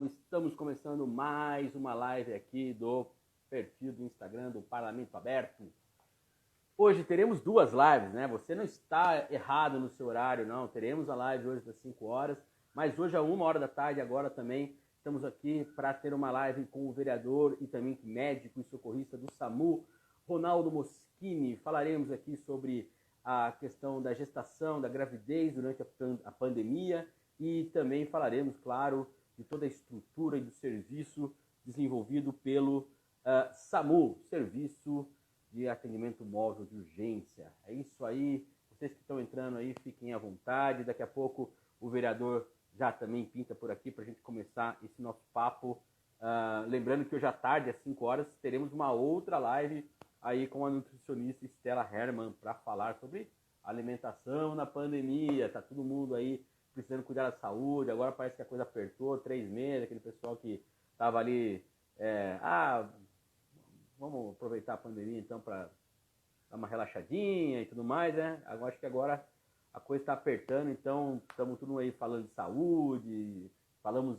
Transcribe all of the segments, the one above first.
Estamos começando mais uma live aqui do perfil do Instagram do Parlamento Aberto. Hoje teremos duas lives, né? Você não está errado no seu horário, não. Teremos a live hoje das 5 horas, mas hoje às 1 hora da tarde, agora também, estamos aqui para ter uma live com o vereador e também médico e socorrista do SAMU, Ronaldo Moschini. Falaremos aqui sobre a questão da gestação, da gravidez durante a pandemia e também falaremos, claro, de toda a estrutura e do serviço desenvolvido pelo SAMU, Serviço de Atendimento Móvel de Urgência. É isso aí, vocês que estão entrando aí, fiquem à vontade. Daqui a pouco o vereador já também pinta por aqui para a gente começar esse nosso papo. Lembrando que hoje à tarde, às 5 horas, teremos uma outra live aí com a nutricionista Estela Hermann para falar sobre alimentação na pandemia. Tá todo mundo aí precisando cuidar da saúde, agora parece que a coisa apertou, 3 meses, aquele pessoal que estava ali, vamos aproveitar a pandemia então para dar uma relaxadinha e tudo mais, né? Eu acho que agora a coisa está apertando, então estamos tudo aí falando de saúde, falamos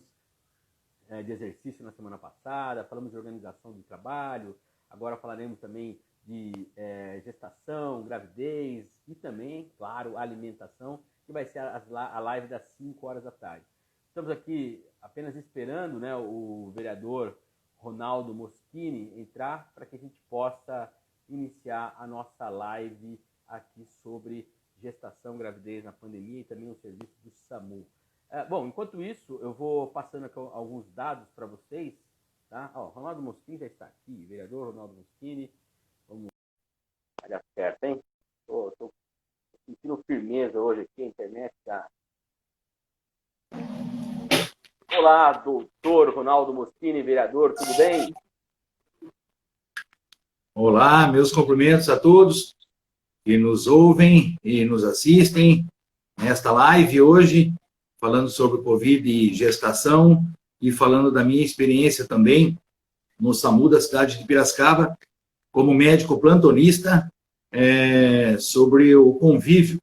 de exercício na semana passada, falamos de organização do trabalho, agora falaremos também de gestação, gravidez e também, claro, alimentação, que vai ser a live das 5 horas da tarde. Estamos aqui apenas esperando, né, o vereador Ronaldo Moschini entrar para que a gente possa iniciar a nossa live aqui sobre gestação, gravidez na pandemia e também o serviço do SAMU. Bom, enquanto isso, eu vou passando aqui alguns dados para vocês. Tá? Ronaldo Moschini já está aqui, vereador Ronaldo Moschini. Vamos dar certo, hein? Estou sentindo firmeza hoje aqui, a internet tá. Olá, doutor Ronaldo Moschini, vereador, tudo bem? Olá, meus cumprimentos a todos que nos ouvem e nos assistem nesta live hoje, falando sobre Covid e gestação e falando da minha experiência também no SAMU da cidade de Piracicaba, como médico plantonista, sobre o convívio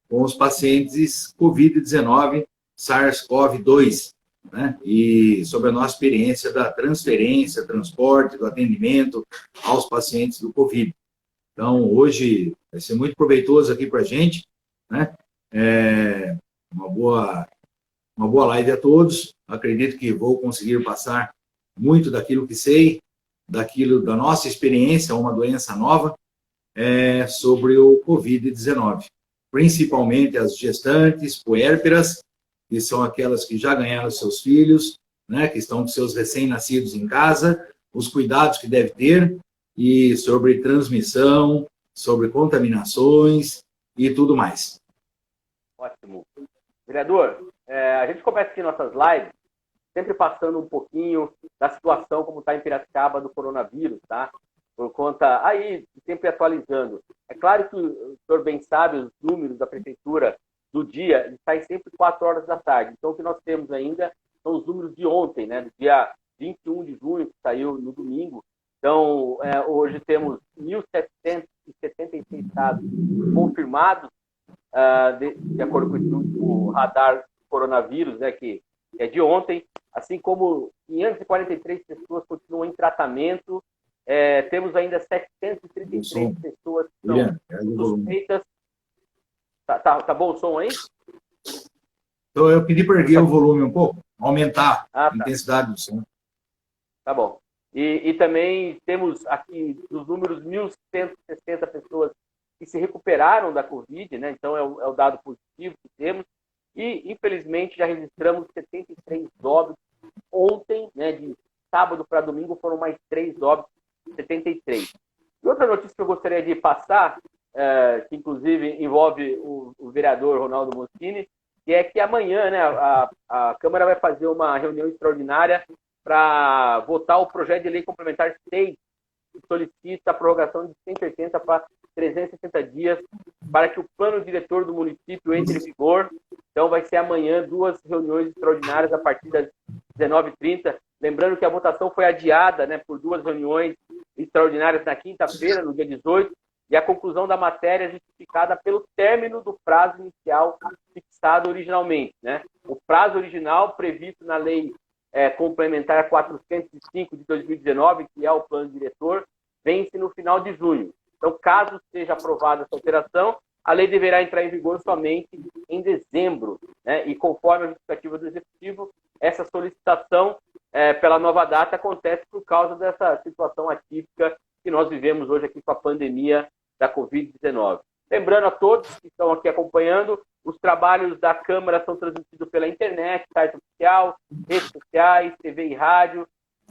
com os pacientes Covid-19, SARS-CoV-2, né? E sobre a nossa experiência da transferência, transporte, do atendimento aos pacientes do Covid. Então, hoje vai ser muito proveitoso aqui para a gente, né? Uma boa live a todos. Acredito que vou conseguir passar muito daquilo que sei, da nossa experiência, uma doença nova, sobre o Covid-19. Principalmente as gestantes, puérperas, que são aquelas que já ganharam seus filhos, né, que estão com seus recém-nascidos em casa, os cuidados que deve ter, e sobre transmissão, sobre contaminações e tudo mais. Ótimo. Vereador, a gente começa aqui nossas lives sempre passando um pouquinho da situação como está em Piracicaba do coronavírus, tá? Por conta, aí, sempre atualizando. É claro que o senhor bem sabe os números da prefeitura do dia, saem sempre 4 horas da tarde. Então, o que nós temos ainda são os números de ontem, né? Do dia 21 de junho, que saiu no domingo. Então, hoje temos 1.776 casos confirmados, de acordo com o radar coronavírus, né, que é de ontem, assim como 543 pessoas continuam em tratamento, temos ainda 733 pessoas que são suspeitas. Tá bom o som aí? Então, eu pedi para erguer o volume um pouco, aumentar a intensidade do som. Tá bom. E também temos aqui dos números 1.160 pessoas que se recuperaram da Covid, né? Então é o dado positivo que temos. E, infelizmente, já registramos 73 óbitos. Ontem, né, de sábado para domingo, foram mais 3 óbitos, 73. E outra notícia que eu gostaria de passar, que inclusive envolve o vereador Ronaldo Moschini, que é que amanhã, né, a Câmara vai fazer uma reunião extraordinária para votar o projeto de lei complementar 6, que solicita a prorrogação de 180 para 360 dias para que o plano diretor do município entre em vigor. Então, vai ser amanhã 2 reuniões extraordinárias a partir das 19h30. Lembrando que a votação foi adiada, né, por 2 reuniões extraordinárias na quinta-feira, no dia 18, e a conclusão da matéria é justificada pelo término do prazo inicial fixado originalmente, né? O prazo original previsto na Lei complementar 405 de 2019, que é o plano diretor, vence no final de junho. Então, caso seja aprovada essa alteração, a lei deverá entrar em vigor somente em dezembro, né? E conforme a justificativa do Executivo, essa solicitação pela nova data acontece por causa dessa situação atípica que nós vivemos hoje aqui com a pandemia da Covid-19. Lembrando a todos que estão aqui acompanhando, os trabalhos da Câmara são transmitidos pela internet, site oficial, redes sociais, TV e rádio,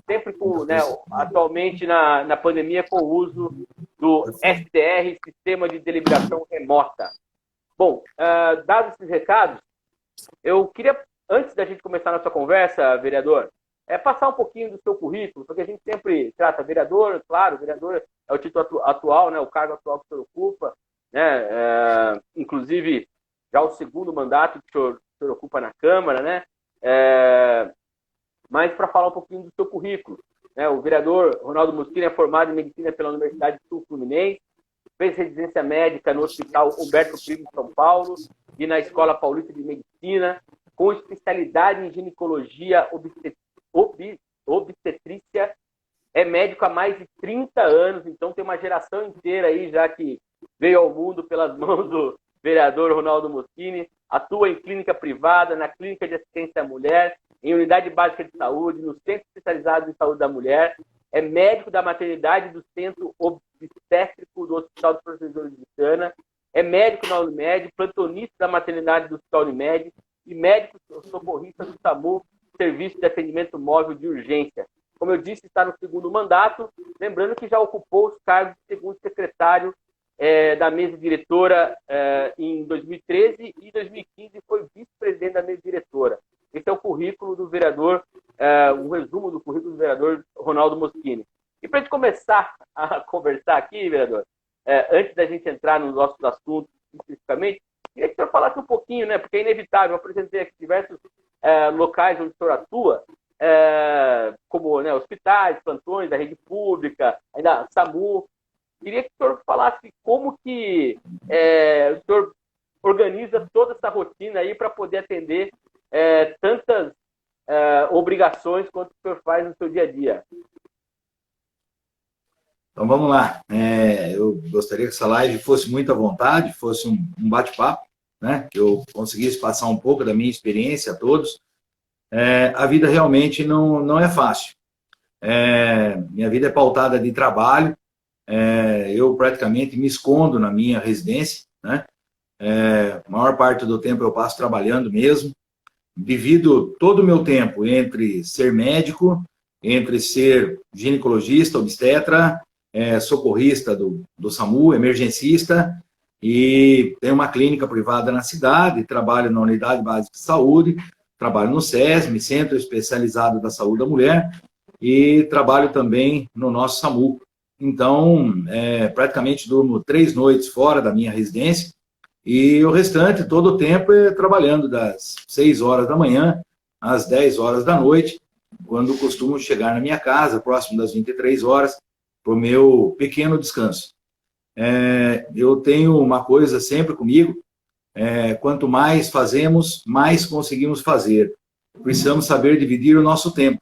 sempre com, né, atualmente na pandemia, com o uso do SDR, Sistema de Deliberação Remota. Bom, dados esses recados, eu queria, antes da gente começar a nossa conversa, vereador, passar um pouquinho do seu currículo, porque a gente sempre trata vereador, claro, vereador é o título atual, né, o cargo atual que o senhor ocupa, né, inclusive já o segundo mandato que o senhor ocupa na Câmara, né, mas para falar um pouquinho do seu currículo, né, o vereador Ronaldo Moschini é formado em Medicina pela Universidade Sul Fluminense, fez residência médica no Hospital Humberto Primo, de São Paulo, e na Escola Paulista de Medicina, com especialidade em ginecologia obstetrícia, é médico há mais de 30 anos, então tem uma geração inteira aí já que veio ao mundo pelas mãos do vereador Ronaldo Moschini, atua em clínica privada, na clínica de assistência à mulher, em unidade básica de saúde, no Centro Especializado em Saúde da Mulher, é médico da maternidade do Centro Obstétrico do Hospital dos Professores de Cana, é médico na Unimed, plantonista da maternidade do Hospital Unimed e médico socorrista do SAMU, Serviço de Atendimento Móvel de Urgência. Como eu disse, está no segundo mandato, lembrando que já ocupou os cargos de segundo secretário da mesa diretora em 2013 e 2015 foi vice-presidente da mesa diretora. Esse é o currículo do vereador, um resumo do currículo do vereador Ronaldo Moschini. E para a gente começar a conversar aqui, vereador, antes da gente entrar nos nossos assuntos especificamente, queria que o senhor falasse um pouquinho, né, porque é inevitável, eu apresentei aqui diversos locais onde o senhor atua, como, né, hospitais, plantões da rede pública, ainda SAMU. Queria que o senhor falasse como que o senhor organiza toda essa rotina aí para poder atender tantas obrigações quanto o senhor faz no seu dia a dia. Então vamos lá. Eu gostaria que essa live fosse muito à vontade, fosse um bate-papo, né? Que eu conseguisse passar um pouco da minha experiência a todos. A vida realmente não é fácil. Minha vida é pautada de trabalho. Eu praticamente me escondo na minha residência, né? A maior parte do tempo eu passo trabalhando mesmo. Divido todo o meu tempo entre ser médico, entre ser ginecologista, obstetra, socorrista do SAMU, emergencista, e tenho uma clínica privada na cidade, trabalho na Unidade Básica de Saúde, trabalho no SESM, Centro Especializado da Saúde da Mulher, e trabalho também no nosso SAMU. Então, praticamente durmo 3 noites fora da minha residência, e o restante, todo o tempo, trabalhando das 6 horas da manhã às 10 horas da noite, quando costumo chegar na minha casa, próximo das 23 horas, para o meu pequeno descanso. Eu tenho uma coisa sempre comigo, quanto mais fazemos, mais conseguimos fazer. Precisamos saber dividir o nosso tempo.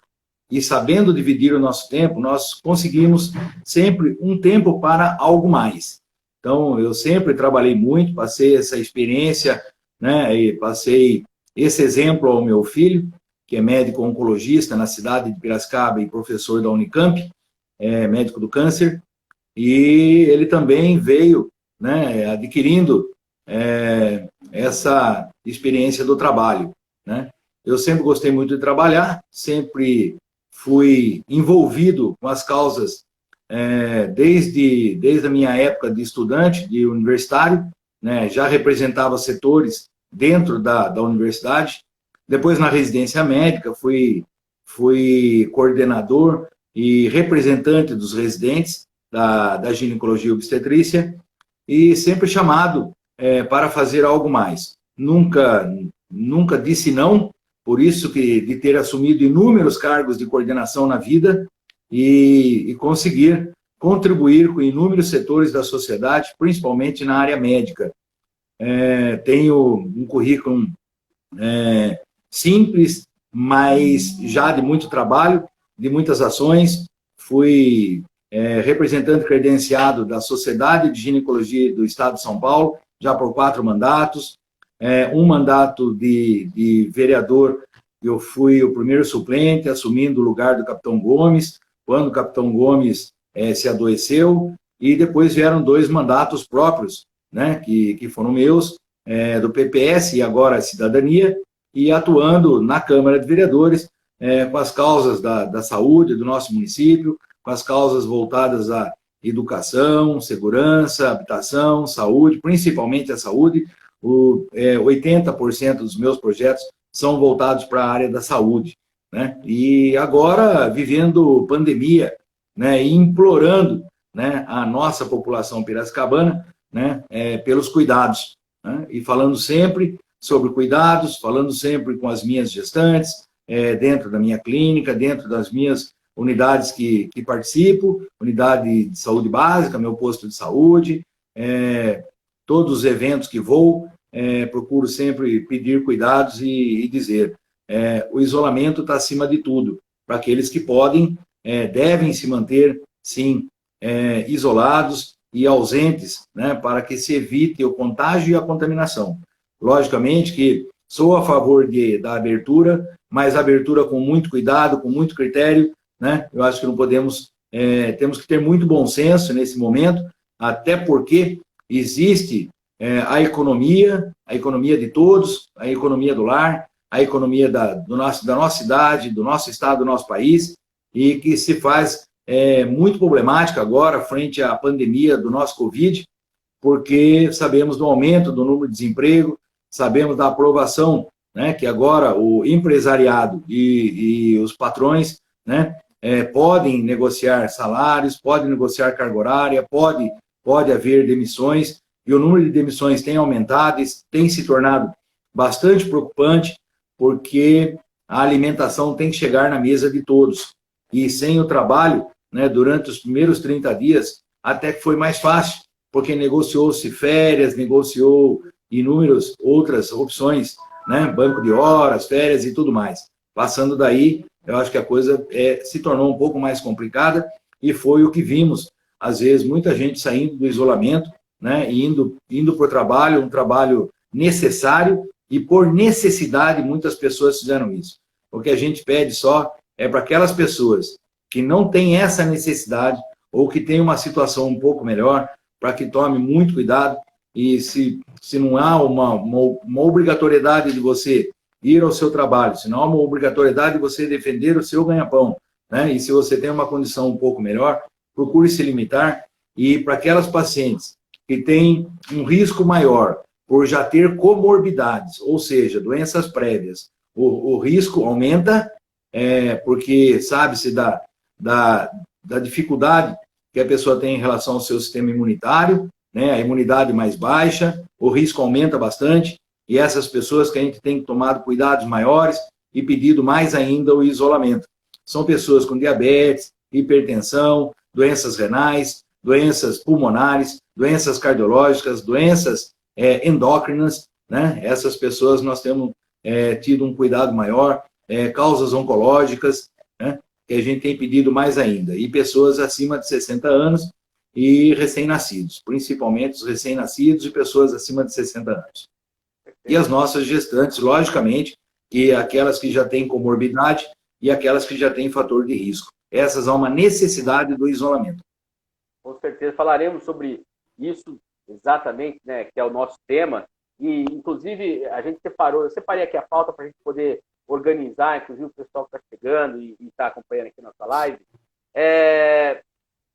E sabendo dividir o nosso tempo, nós conseguimos sempre um tempo para algo mais. Então, eu sempre trabalhei muito, passei essa experiência, né, e passei esse exemplo ao meu filho, que é médico oncologista na cidade de Piracicaba e professor da Unicamp, médico do câncer, e ele também veio, né, adquirindo essa experiência do trabalho, né. Eu sempre gostei muito de trabalhar, sempre fui envolvido com as causas desde a minha época de estudante, de universitário, né, já representava setores dentro da universidade. Depois, na residência médica, fui coordenador e representante dos residentes da ginecologia e obstetrícia, e sempre chamado para fazer algo mais. Nunca disse não, por isso que de ter assumido inúmeros cargos de coordenação na vida e conseguir contribuir com inúmeros setores da sociedade, principalmente na área médica. Tenho um currículo simples, mas já de muito trabalho, de muitas ações. Fui representante credenciado da Sociedade de Ginecologia do Estado de São Paulo, já por 4 mandatos. Um mandato de vereador, eu fui o primeiro suplente, assumindo o lugar do capitão Gomes, quando o capitão Gomes se adoeceu, e depois vieram 2 mandatos próprios, né, que foram meus, do PPS e agora Cidadania, e atuando na Câmara de Vereadores com as causas da saúde do nosso município, com as causas voltadas à educação, segurança, habitação, saúde, principalmente a saúde. 80% dos meus projetos são voltados para a área da saúde, né? E agora, vivendo pandemia, né, e implorando, né, a nossa população piracicabana, né, pelos cuidados, né? E falando sempre sobre cuidados, falando sempre com as minhas gestantes, dentro da minha clínica, dentro das minhas unidades que participo, unidade de saúde básica, meu posto de saúde, todos os eventos que vou, procuro sempre pedir cuidados e dizer, o isolamento está acima de tudo. Para aqueles que podem, devem se manter, sim, isolados e ausentes, né, para que se evite o contágio e a contaminação. Logicamente que sou a favor da abertura, mas abertura com muito cuidado, com muito critério, né? Eu acho que não podemos, temos que ter muito bom senso nesse momento, até porque existe a economia de todos, a economia do lar, a economia da nossa cidade, do nosso estado, do nosso país, e que se faz muito problemática agora, frente à pandemia do nosso Covid, porque sabemos do aumento do número de desemprego, sabemos da aprovação, né, que agora o empresariado e os patrões, né, podem negociar salários, podem negociar carga horária, pode haver demissões, e o número de demissões tem aumentado, tem se tornado bastante preocupante, porque a alimentação tem que chegar na mesa de todos. E sem o trabalho, né, durante os primeiros 30 dias, até que foi mais fácil, porque negociou-se férias, negociou inúmeras outras opções, né, banco de horas, férias e tudo mais. Passando daí, eu acho que a coisa se tornou um pouco mais complicada, e foi o que vimos, às vezes, muita gente saindo do isolamento, né, e indo para o trabalho, um trabalho necessário, e por necessidade muitas pessoas fizeram isso. O que a gente pede só é para aquelas pessoas que não têm essa necessidade, ou que têm uma situação um pouco melhor, para que tome muito cuidado, e se não há uma obrigatoriedade de você ir ao seu trabalho, se não há uma obrigatoriedade de você defender o seu ganha-pão, né? E se você tem uma condição um pouco melhor, procure se limitar, e para aquelas pacientes que têm um risco maior por já ter comorbidades, ou seja, doenças prévias, o risco aumenta, porque sabe-se da dificuldade que a pessoa tem em relação ao seu sistema imunitário, né? A imunidade mais baixa, o risco aumenta bastante, e essas pessoas que a gente tem tomado cuidados maiores e pedido mais ainda o isolamento. São pessoas com diabetes, hipertensão, doenças renais, doenças pulmonares, doenças cardiológicas, doenças endócrinas, né? Essas pessoas nós temos tido um cuidado maior, causas oncológicas, né, que a gente tem pedido mais ainda, e pessoas acima de 60 anos e recém-nascidos, principalmente os recém-nascidos e pessoas acima de 60 anos. E as nossas gestantes, logicamente, e aquelas que já têm comorbidade e aquelas que já têm fator de risco. Essas há uma necessidade do isolamento. Com certeza falaremos sobre isso exatamente, né, que é o nosso tema, e inclusive a gente eu separei aqui a pauta para a gente poder organizar, inclusive o pessoal que está chegando e está acompanhando aqui nossa live.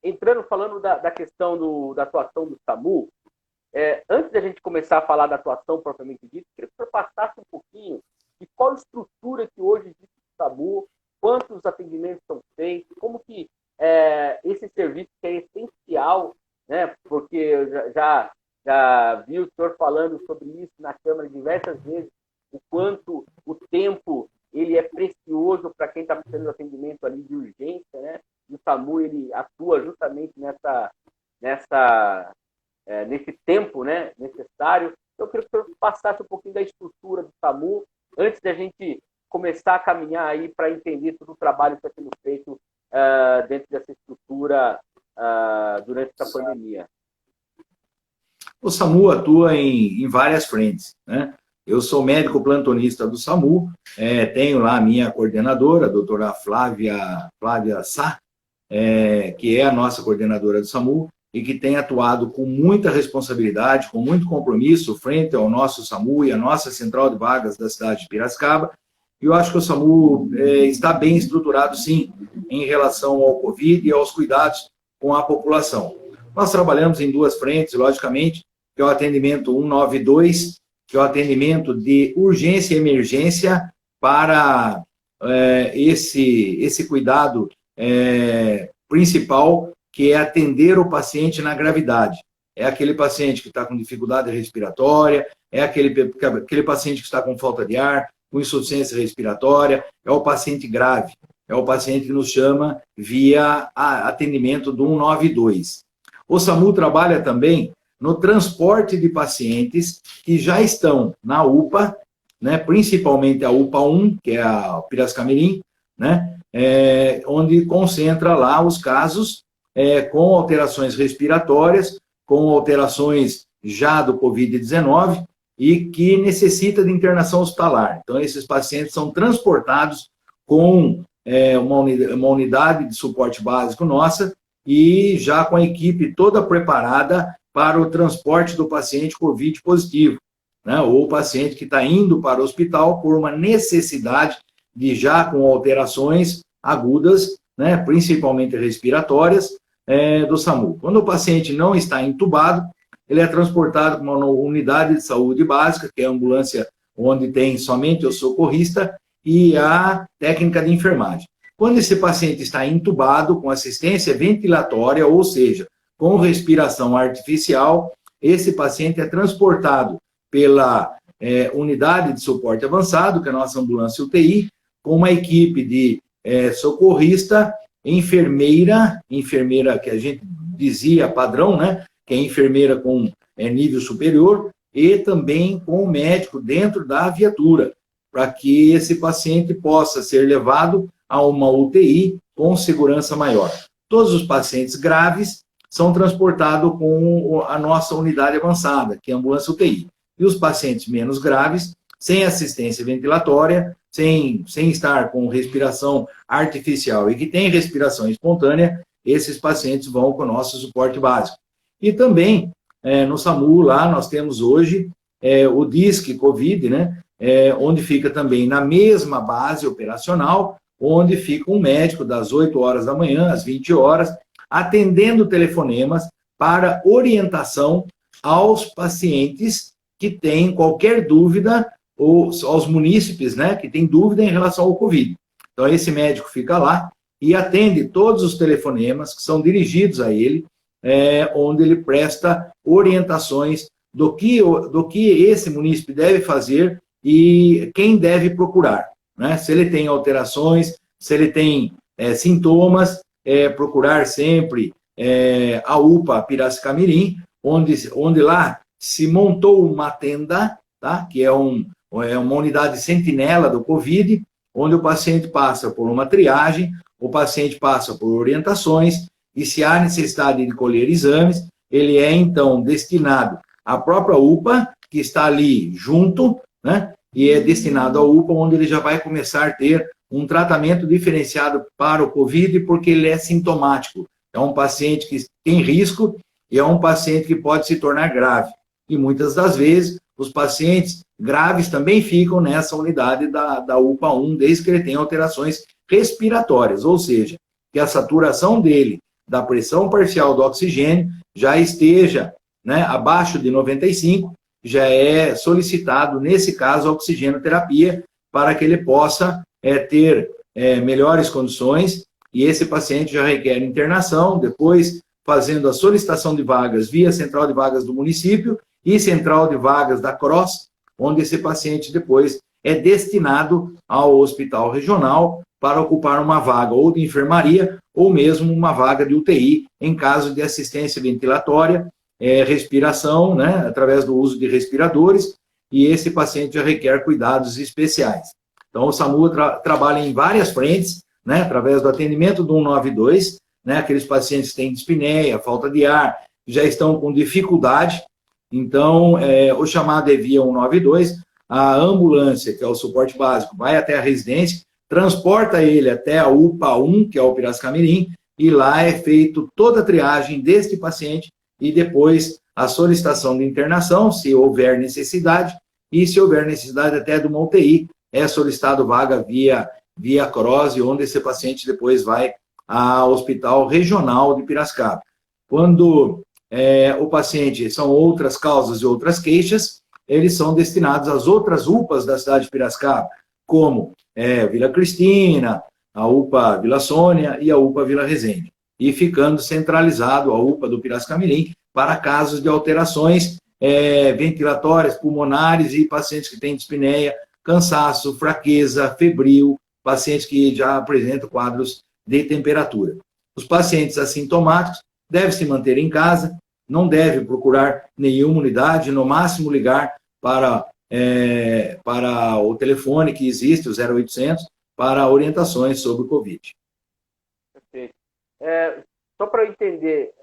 Entrando, falando da questão da atuação do SAMU, antes da gente começar a falar da atuação propriamente dita, queria que o senhor passasse um pouquinho de qual estrutura que hoje existe o SAMU, quantos atendimentos são feitos, como que esse serviço que é essencial, né, porque eu já vi o senhor falando sobre isso na Câmara diversas vezes, o quanto o tempo ele é precioso para quem está precisando de atendimento ali de urgência, né? E o SAMU ele atua justamente nesse tempo, né, necessário. Eu queria que o senhor passasse um pouquinho da estrutura do SAMU antes da gente começar a caminhar aí para entender todo o trabalho que está sendo feito dentro dessa estrutura durante essa pandemia? O SAMU atua em várias frentes, né? Eu sou médico plantonista do SAMU, tenho lá a minha coordenadora, a doutora Flávia Sá, que é a nossa coordenadora do SAMU, e que tem atuado com muita responsabilidade, com muito compromisso, frente ao nosso SAMU e à nossa central de vagas da cidade de Piracicaba. E eu acho que o SAMU está bem estruturado, sim, em relação ao Covid e aos cuidados com a população. Nós trabalhamos em duas frentes, logicamente, que é o atendimento 192, que é o atendimento de urgência e emergência para esse cuidado principal, que é atender o paciente na gravidade. É aquele paciente que está com dificuldade respiratória, é aquele paciente que está com falta de ar, com insuficiência respiratória, é o paciente grave, é o paciente que nos chama via atendimento do 192. O SAMU trabalha também no transporte de pacientes que já estão na UPA, né, principalmente a UPA 1, que é a Piracicamirim, né, onde concentra lá os casos com alterações respiratórias, com alterações já do Covid-19 e que necessita de internação hospitalar. Então, esses pacientes são transportados com uma unidade de suporte básico nossa e já com a equipe toda preparada para o transporte do paciente Covid positivo, né? Ou o paciente que está indo para o hospital por uma necessidade de já com alterações agudas, né? Principalmente respiratórias, do SAMU. Quando o paciente não está entubado, ele é transportado para uma unidade de saúde básica, que é a ambulância onde tem somente o socorrista e a técnica de enfermagem. Quando esse paciente está entubado com assistência ventilatória, ou seja, com respiração artificial, esse paciente é transportado pela unidade de suporte avançado, que é a nossa ambulância UTI, com uma equipe de socorrista, enfermeira que a gente dizia padrão, né? Que é enfermeira com nível superior, e também com o médico dentro da viatura, para que esse paciente possa ser levado a uma UTI com segurança maior. Todos os pacientes graves são transportados com a nossa unidade avançada, que é a ambulância UTI. E os pacientes menos graves, sem assistência ventilatória, sem estar com respiração artificial e que tem respiração espontânea, esses pacientes vão com o nosso suporte básico. E também, no SAMU, lá nós temos hoje o DISC Covid, né? Onde fica também na mesma base operacional, onde fica um médico das 8 horas da manhã às 20 horas, atendendo telefonemas para orientação aos pacientes que têm qualquer dúvida, ou aos munícipes, né, que têm dúvida em relação ao Covid. Então, esse médico fica lá e atende todos os telefonemas que são dirigidos a ele, onde ele presta orientações do que esse munícipe deve fazer e quem deve procurar, né? Se ele tem alterações, se ele tem sintomas, procurar sempre a UPA Piracicamirim, onde lá se montou uma tenda, tá? Que é uma unidade sentinela do Covid, onde o paciente passa por uma triagem, o paciente passa por orientações, e se há necessidade de colher exames, ele é, então, destinado à própria UPA, que está ali junto, né? E é destinado à UPA, onde ele já vai começar a ter um tratamento diferenciado para o Covid, porque ele é sintomático. É um paciente que tem risco e é um paciente que pode se tornar grave. E muitas das vezes, os pacientes graves também ficam nessa unidade da UPA 1, desde que ele tenha alterações respiratórias, ou seja, que a saturação dele, da pressão parcial do oxigênio, já esteja, né, abaixo de 95, já é solicitado, nesse caso, a oxigenoterapia, para que ele possa ter melhores condições, e esse paciente já requer internação, depois fazendo a solicitação de vagas via central de vagas do município e central de vagas da CROSS, onde esse paciente depois é destinado ao hospital regional para ocupar uma vaga ou de enfermaria ou mesmo uma vaga de UTI em caso de assistência ventilatória, respiração, né, através do uso de respiradores, e esse paciente já requer cuidados especiais. Então, o SAMU trabalha em várias frentes, né, através do atendimento do 192, né, aqueles pacientes que têm dispneia, falta de ar, já estão com dificuldade. Então, o chamado é via 192, a ambulância, que é o suporte básico, vai até a residência, transporta ele até a UPA 1, que é o Piracicamirim, e lá é feito toda a triagem deste paciente e depois a solicitação de internação, se houver necessidade, e se houver necessidade até de uma UTI, é solicitado vaga via CROSS, onde esse paciente depois vai ao Hospital Regional de Piracicaba. Quando o paciente são outras causas e outras queixas, eles são destinados às outras UPAs da cidade de Piracicaba, como Vila Cristina, a UPA Vila Sônia e a UPA Vila Resende, e ficando centralizado a UPA do Piracicamirim para casos de alterações ventilatórias, pulmonares e pacientes que têm dispneia, cansaço, fraqueza, febril, pacientes que já apresentam quadros de temperatura. Os pacientes assintomáticos devem se manter em casa, não devem procurar nenhuma unidade, no máximo ligar para o telefone que existe, o 0800, para orientações sobre o Covid. Perfeito. Só para eu entender,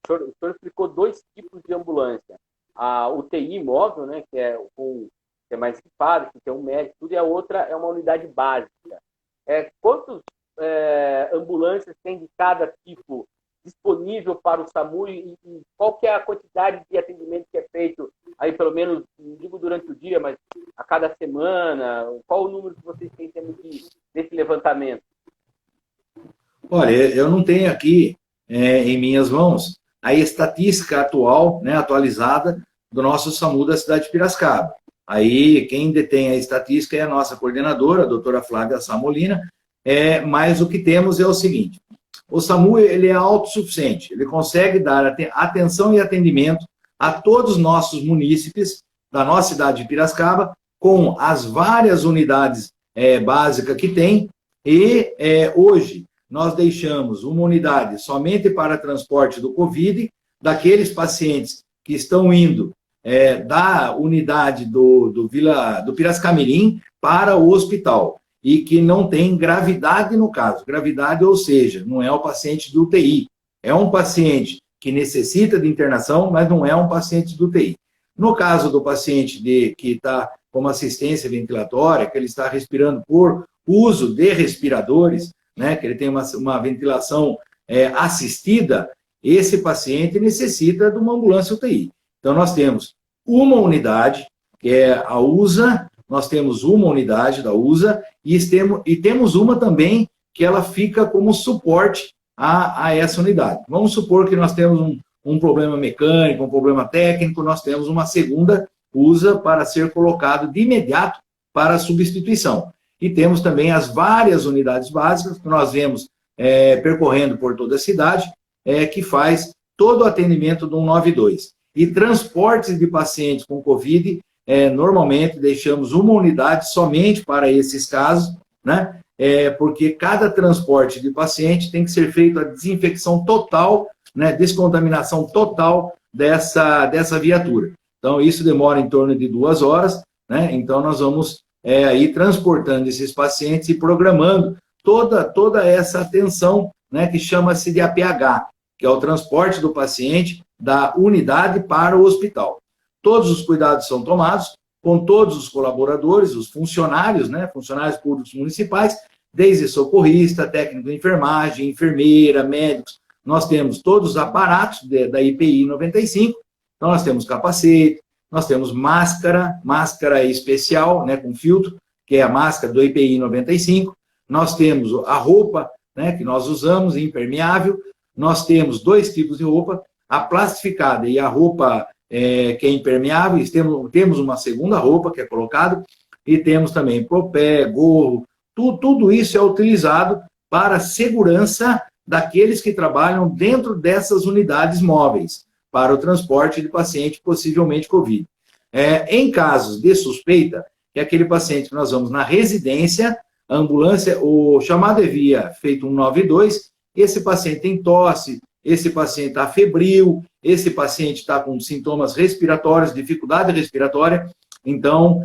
o senhor explicou 2 tipos de ambulância. A UTI móvel, né, que é mais equipada, que tem um médico, tudo, e a outra é uma unidade básica. Quantas ambulâncias tem de cada tipo disponível para o SAMU e qual que é a quantidade de atendimento que é feito, aí pelo menos, não digo durante o dia, mas a cada semana? Qual o número que vocês têm em termos desse levantamento? Olha, eu não tenho aqui em minhas mãos a estatística atual, né, atualizada, do nosso SAMU da cidade de Piracicaba. Aí, quem detém a estatística é a nossa coordenadora, a doutora Flávia Samolina, mas o que temos é o seguinte: o SAMU ele é autossuficiente, ele consegue dar atenção e atendimento a todos os nossos munícipes da nossa cidade de Piracicaba, com as várias unidades básicas que tem, e hoje nós deixamos uma unidade somente para transporte do Covid, daqueles pacientes que estão indo da unidade do Piracicamirim para o hospital, e que não tem gravidade no caso. Gravidade, ou seja, não é o paciente do UTI, é um paciente que necessita de internação, mas não é um paciente do UTI. No caso do paciente que está com assistência ventilatória, que ele está respirando por uso de respiradores, né, que ele tem uma ventilação assistida, esse paciente necessita de uma ambulância UTI. Então, nós temos uma unidade, que é a USA, nós temos uma unidade da USA, e temos uma também que ela fica como suporte a essa unidade. Vamos supor que nós temos um problema mecânico, um problema técnico, nós temos uma segunda USA para ser colocado de imediato para a substituição. E temos também as várias unidades básicas que nós vemos percorrendo por toda a cidade, que faz todo o atendimento do 192. E transportes de pacientes com Covid, normalmente deixamos uma unidade somente para esses casos, né? Porque cada transporte de paciente tem que ser feito a desinfecção total, né? Descontaminação total dessa viatura. Então, isso demora em torno de 2 horas, né? Então, nós vamos aí transportando esses pacientes e programando toda essa atenção, né? Que chama-se de APH, que é o transporte do paciente da unidade para o hospital. Todos os cuidados são tomados com todos os colaboradores, os funcionários, né, funcionários públicos municipais, desde socorrista, técnico de enfermagem, enfermeira, médicos. Nós temos todos os aparatos da IPI 95, então nós temos capacete, nós temos máscara especial, né, com filtro, que é a máscara do IPI 95, nós temos a roupa, né, que nós usamos, impermeável, nós temos 2 tipos de roupa, a plastificada e a roupa que é impermeável, e temos uma segunda roupa que é colocada, e temos também propé, gorro, tudo isso é utilizado para a segurança daqueles que trabalham dentro dessas unidades móveis, para o transporte de paciente possivelmente Covid. Em casos de suspeita, que é aquele paciente que nós vamos na residência, a ambulância, o chamado é via feito 192, esse paciente tem tosse, esse paciente está febril, esse paciente está com sintomas respiratórios, dificuldade respiratória. Então,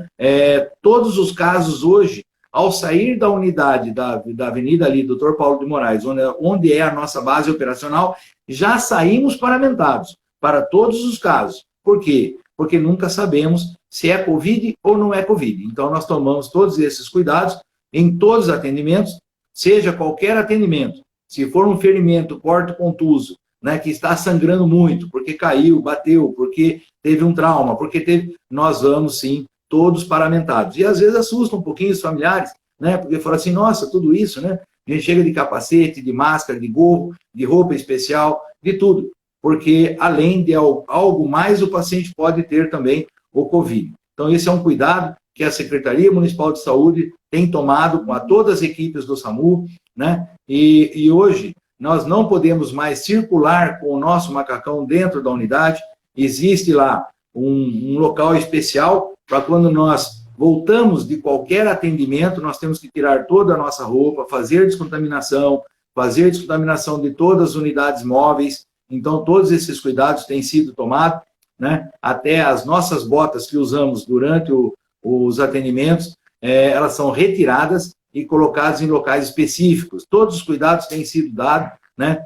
todos os casos hoje, ao sair da unidade da Avenida ali, Dr. Paulo de Moraes, onde é a nossa base operacional, já saímos paramentados para todos os casos. Por quê? Porque nunca sabemos se é Covid ou não é Covid. Então, nós tomamos todos esses cuidados em todos os atendimentos, seja qualquer atendimento. Se for um ferimento corto-contuso, né, que está sangrando muito, porque caiu, bateu, porque teve um trauma, porque teve... Nós vamos, sim, todos paramentados. E, às vezes, assusta um pouquinho os familiares, né, porque falam assim, nossa, tudo isso, né? A gente chega de capacete, de máscara, de gorro, de roupa especial, de tudo. Porque, além de algo mais, o paciente pode ter também o Covid. Então, esse é um cuidado que a Secretaria Municipal de Saúde tem tomado com todas as equipes do SAMU, né? E hoje, nós não podemos mais circular com o nosso macacão dentro da unidade. Existe lá um local especial para quando nós voltamos de qualquer atendimento, nós temos que tirar toda a nossa roupa, fazer descontaminação de todas as unidades móveis. Então, todos esses cuidados têm sido tomados, né? Até as nossas botas que usamos durante os atendimentos, elas são retiradas e colocadas em locais específicos. Todos os cuidados têm sido dados, né?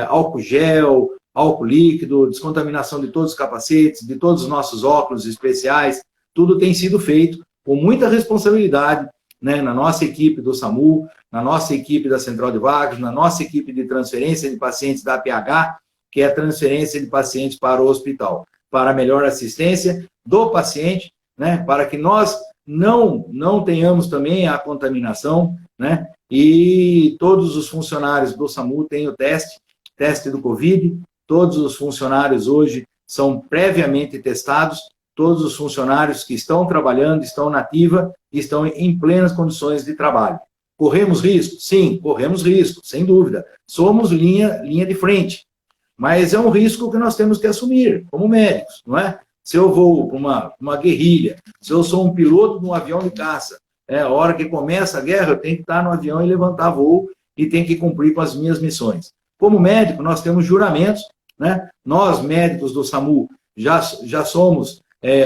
Álcool gel, álcool líquido, descontaminação de todos os capacetes, de todos os nossos óculos especiais, tudo tem sido feito com muita responsabilidade, né? Na nossa equipe do SAMU, na nossa equipe da Central de Vagas, na nossa equipe de transferência de pacientes da APH, que é a transferência de pacientes para o hospital, para a melhor assistência do paciente, né? Para que nós não tenhamos também a contaminação, né? E todos os funcionários do SAMU têm o teste do Covid, todos os funcionários hoje são previamente testados, todos os funcionários que estão trabalhando, estão na ativa, estão em plenas condições de trabalho. Corremos risco? Sim, corremos risco, sem dúvida. Somos linha de frente, mas é um risco que nós temos que assumir como médicos, não é? Se eu vou para uma guerrilha, se eu sou um piloto de um avião de caça, a hora que começa a guerra, eu tenho que estar no avião e levantar voo e tenho que cumprir com as minhas missões. Como médico, nós temos juramentos, né? Nós, médicos do SAMU, já somos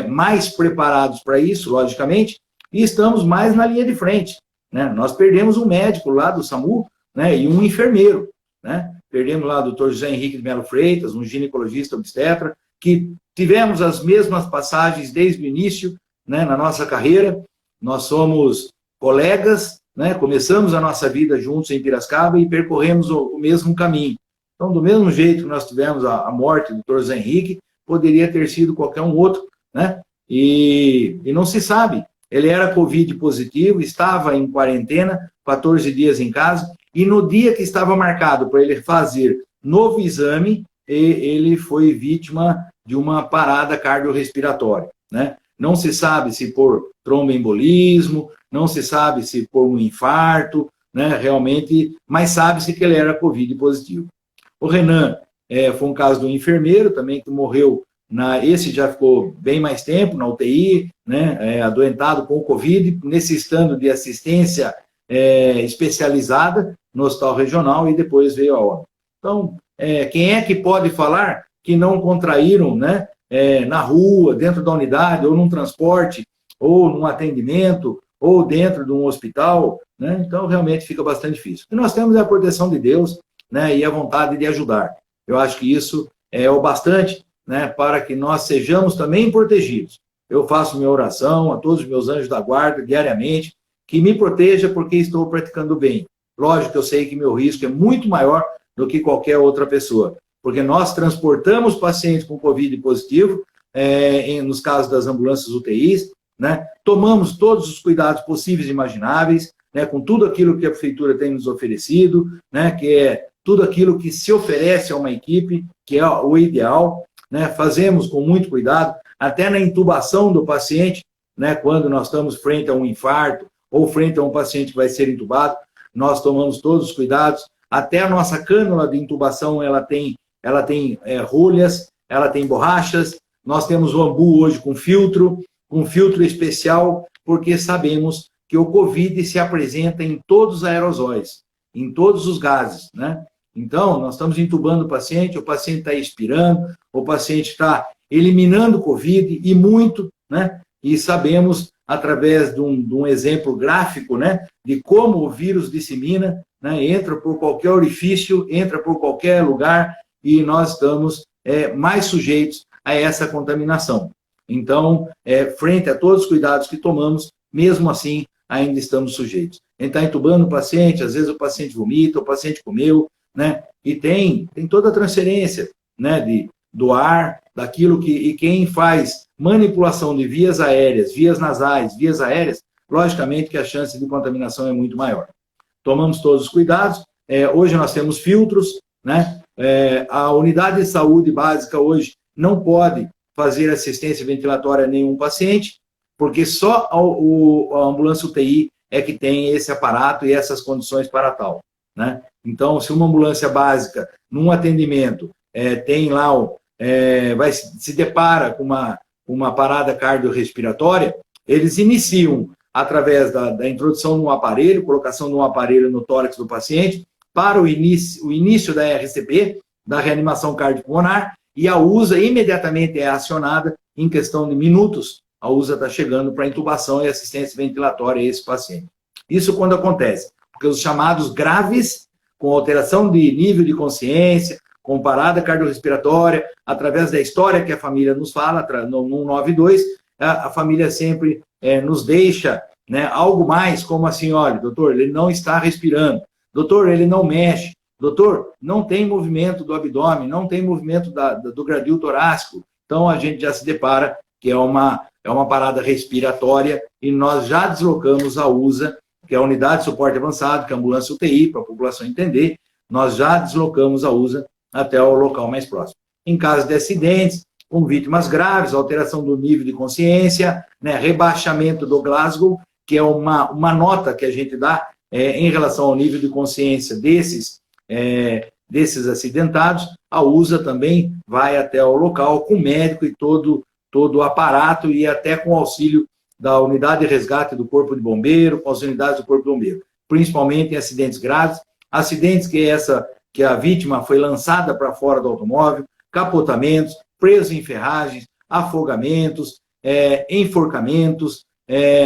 mais preparados para isso, logicamente, e estamos mais na linha de frente, né? Nós perdemos um médico lá do SAMU, né? E um enfermeiro, né? Perdemos lá o Dr. José Henrique de Melo Freitas, um ginecologista obstetra, que tivemos as mesmas passagens desde o início, né, na nossa carreira. Nós somos colegas, né, começamos a nossa vida juntos em Piracicaba e percorremos o mesmo caminho. Então, do mesmo jeito que nós tivemos a morte do Dr. José Henrique, poderia ter sido qualquer um outro, né? E não se sabe. Ele era Covid positivo, estava em quarentena, 14 dias em casa, e no dia que estava marcado para ele fazer novo exame, ele foi vítima de uma parada cardiorrespiratória, né? Não se sabe se por tromboembolismo, não se sabe se por um infarto, né? Realmente, mas sabe-se que ele era Covid positivo. O Renan foi um caso do enfermeiro também que morreu, esse já ficou bem mais tempo na UTI, né? Adoentado com o Covid, necessitando de assistência especializada no hospital regional e depois veio a óbito. Então, quem é que pode falar que não contraíram, né, na rua, dentro da unidade, ou num transporte, ou num atendimento, ou dentro de um hospital, né? Então, realmente fica bastante difícil. O que nós temos é a proteção de Deus, né, e a vontade de ajudar. Eu acho que isso é o bastante, né, para que nós sejamos também protegidos. Eu faço minha oração a todos os meus anjos da guarda, diariamente, que me proteja porque estou praticando bem. Lógico que eu sei que meu risco é muito maior do que qualquer outra pessoa, porque nós transportamos pacientes com Covid positivo, nos casos das ambulâncias UTIs, né? Tomamos todos os cuidados possíveis e imagináveis, né? Com tudo aquilo que a prefeitura tem nos oferecido, né? Que é tudo aquilo que se oferece a uma equipe, que é o ideal, né? Fazemos com muito cuidado, até na intubação do paciente, né? Quando nós estamos frente a um infarto ou frente a um paciente que vai ser intubado, nós tomamos todos os cuidados. Até a nossa cânula de intubação, ela tem rolhas, ela tem borrachas. Nós temos o ambu hoje com filtro especial, porque sabemos que o Covid se apresenta em todos os aerosóis, em todos os gases, né? Então, nós estamos intubando o paciente está expirando, o paciente está eliminando o Covid, e muito, né? E sabemos através de um exemplo gráfico, né, de como o vírus dissemina, né, entra por qualquer orifício, entra por qualquer lugar, e nós estamos mais sujeitos a essa contaminação. Então, frente a todos os cuidados que tomamos, mesmo assim, ainda estamos sujeitos. A gente está entubando o paciente, às vezes o paciente vomita, o paciente comeu, né? E tem toda a transferência, né, do ar, daquilo que... E quem faz manipulação de vias aéreas, vias nasais, vias aéreas, logicamente que a chance de contaminação é muito maior. Tomamos todos os cuidados. Hoje nós temos filtros, né? A unidade de saúde básica hoje não pode fazer assistência ventilatória a nenhum paciente, porque só a ambulância UTI é que tem esse aparato e essas condições para tal, né? Então, se uma ambulância básica, num atendimento, tem lá, se depara com uma parada cardiorrespiratória, eles iniciam através da introdução de um aparelho, colocação de um aparelho no tórax do paciente, para o início da RCP, da reanimação cardiopulmonar, e a USA imediatamente é acionada em questão de minutos. A USA está chegando para intubação e assistência ventilatória a esse paciente. Isso quando acontece, porque os chamados graves, com alteração de nível de consciência, com parada cardiorrespiratória, através da história que a família nos fala, no 192, a família sempre nos deixa, né, algo mais, como assim, olha, doutor, ele não está respirando, doutor, ele não mexe, doutor, não tem movimento do abdômen, não tem movimento do gradil torácico. Então, a gente já se depara que é uma parada respiratória e nós já deslocamos a USA, que é a Unidade de Suporte Avançado, que é a ambulância UTI, para a população entender, nós já deslocamos a USA até o local mais próximo. Em caso de acidentes, com vítimas graves, alteração do nível de consciência, né, rebaixamento do Glasgow, que é uma nota que a gente dá em relação ao nível de consciência desses acidentados, a USA também vai até o local com médico e todo o aparato e até com auxílio da unidade de resgate do Corpo de Bombeiro, com as unidades do Corpo de Bombeiro, principalmente em acidentes graves, acidentes que a vítima foi lançada para fora do automóvel, capotamentos, presos em ferragens, afogamentos, enforcamentos,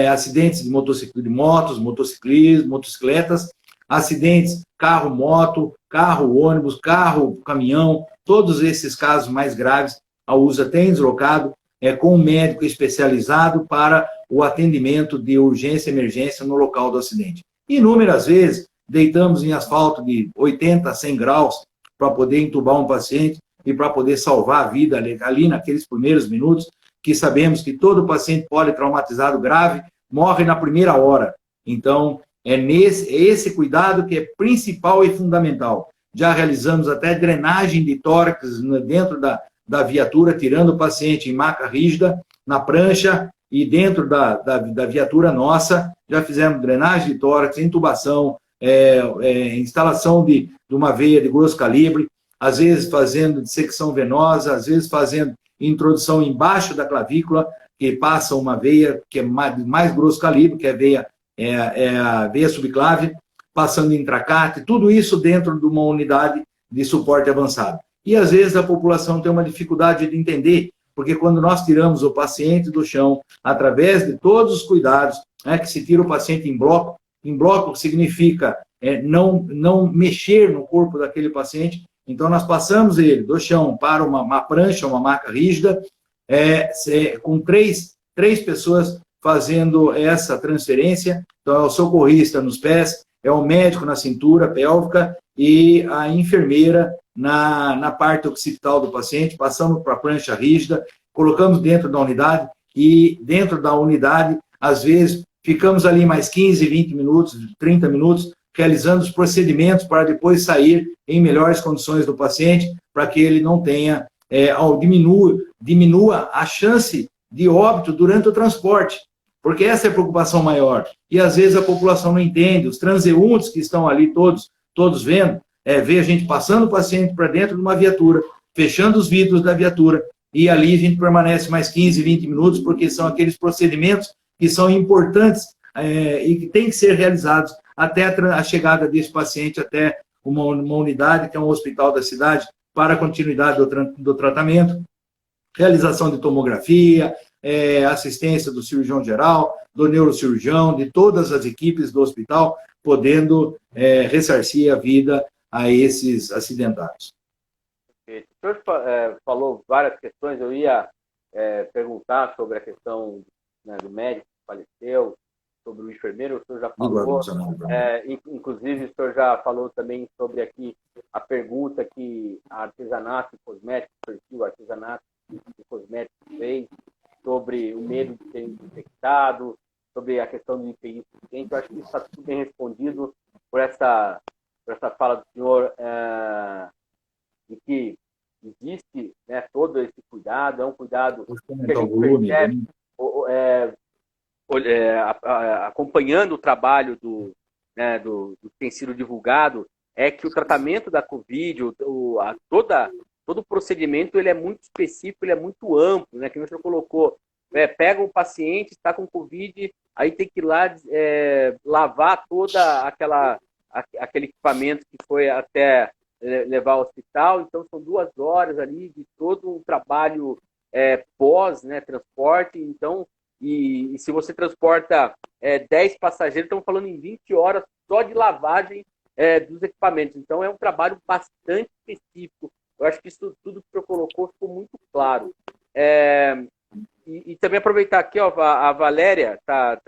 acidentes de motos, motociclismo, motocicletas, acidentes carro-moto, carro-ônibus, carro-caminhão, todos esses casos mais graves, a USA tem deslocado com um médico especializado para o atendimento de urgência e emergência no local do acidente. Inúmeras vezes, deitamos em asfalto de 80 a 100 graus para poder entubar um paciente e para poder salvar a vida ali naqueles primeiros minutos, que sabemos que todo paciente politraumatizado grave morre na primeira hora. Então, é esse cuidado que é principal e fundamental. Já realizamos até drenagem de tórax dentro da viatura, tirando o paciente em maca rígida, na prancha, e dentro da viatura nossa, já fizemos drenagem de tórax, intubação, instalação de uma veia de grosso calibre, às vezes fazendo dissecção venosa, às vezes fazendo introdução embaixo da clavícula, que passa uma veia que é mais grosso calibre, que é a veia subclave, passando intracate, tudo isso dentro de uma unidade de suporte avançado. E às vezes a população tem uma dificuldade de entender, porque quando nós tiramos o paciente do chão, através de todos os cuidados, que se tira o paciente em bloco significa não mexer no corpo daquele paciente, então nós passamos ele do chão para uma prancha, uma maca rígida, com três pessoas fazendo essa transferência, então é o socorrista nos pés, é o médico na cintura pélvica e a enfermeira na parte occipital do paciente, passamos para a prancha rígida, colocamos dentro da unidade e dentro da unidade, às vezes, ficamos ali mais 15, 20 minutos, 30 minutos, realizando os procedimentos para depois sair em melhores condições do paciente, para que ele não tenha, diminua a chance de óbito durante o transporte, porque essa é a preocupação maior. E às vezes a população não entende, os transeuntes que estão ali todos vendo, vê a gente passando o paciente para dentro de uma viatura, fechando os vidros da viatura, e ali a gente permanece mais 15, 20 minutos, porque são aqueles procedimentos que são importantes e que têm que ser realizados até a chegada desse paciente até uma unidade, que é um hospital da cidade, para a continuidade do tratamento, realização de tomografia, assistência do cirurgião geral, do neurocirurgião, de todas as equipes do hospital, podendo ressarcir a vida a esses acidentados. O senhor falou várias questões, eu ia perguntar sobre a questão, né, do médico que faleceu, sobre o enfermeiro, o senhor já falou, inclusive o senhor já falou também sobre aqui a pergunta que a artesanato e cosmético, o artesanato e cosmético fez, sobre o medo de ser infectado, sobre a questão do IPI suficiente. Eu acho que isso está tudo bem respondido por essa fala do senhor, de que existe, né, todo esse cuidado, é um cuidado que a gente percebe, acompanhando o trabalho do que tem sido divulgado, é que o tratamento da Covid, todo o procedimento, ele é muito específico, ele é muito amplo, né? Que o senhor colocou, pega um paciente, está com Covid, aí tem que ir lá lavar toda aquele equipamento que foi até levar ao hospital, então são 2 horas ali de todo um trabalho pós, né, transporte, então, e se você transporta 10 passageiros, estamos falando em 20 horas só de lavagem dos equipamentos, então é um trabalho bastante específico. Eu acho que isso tudo que o senhor colocou ficou muito claro. E também aproveitar aqui, ó, a Valéria tá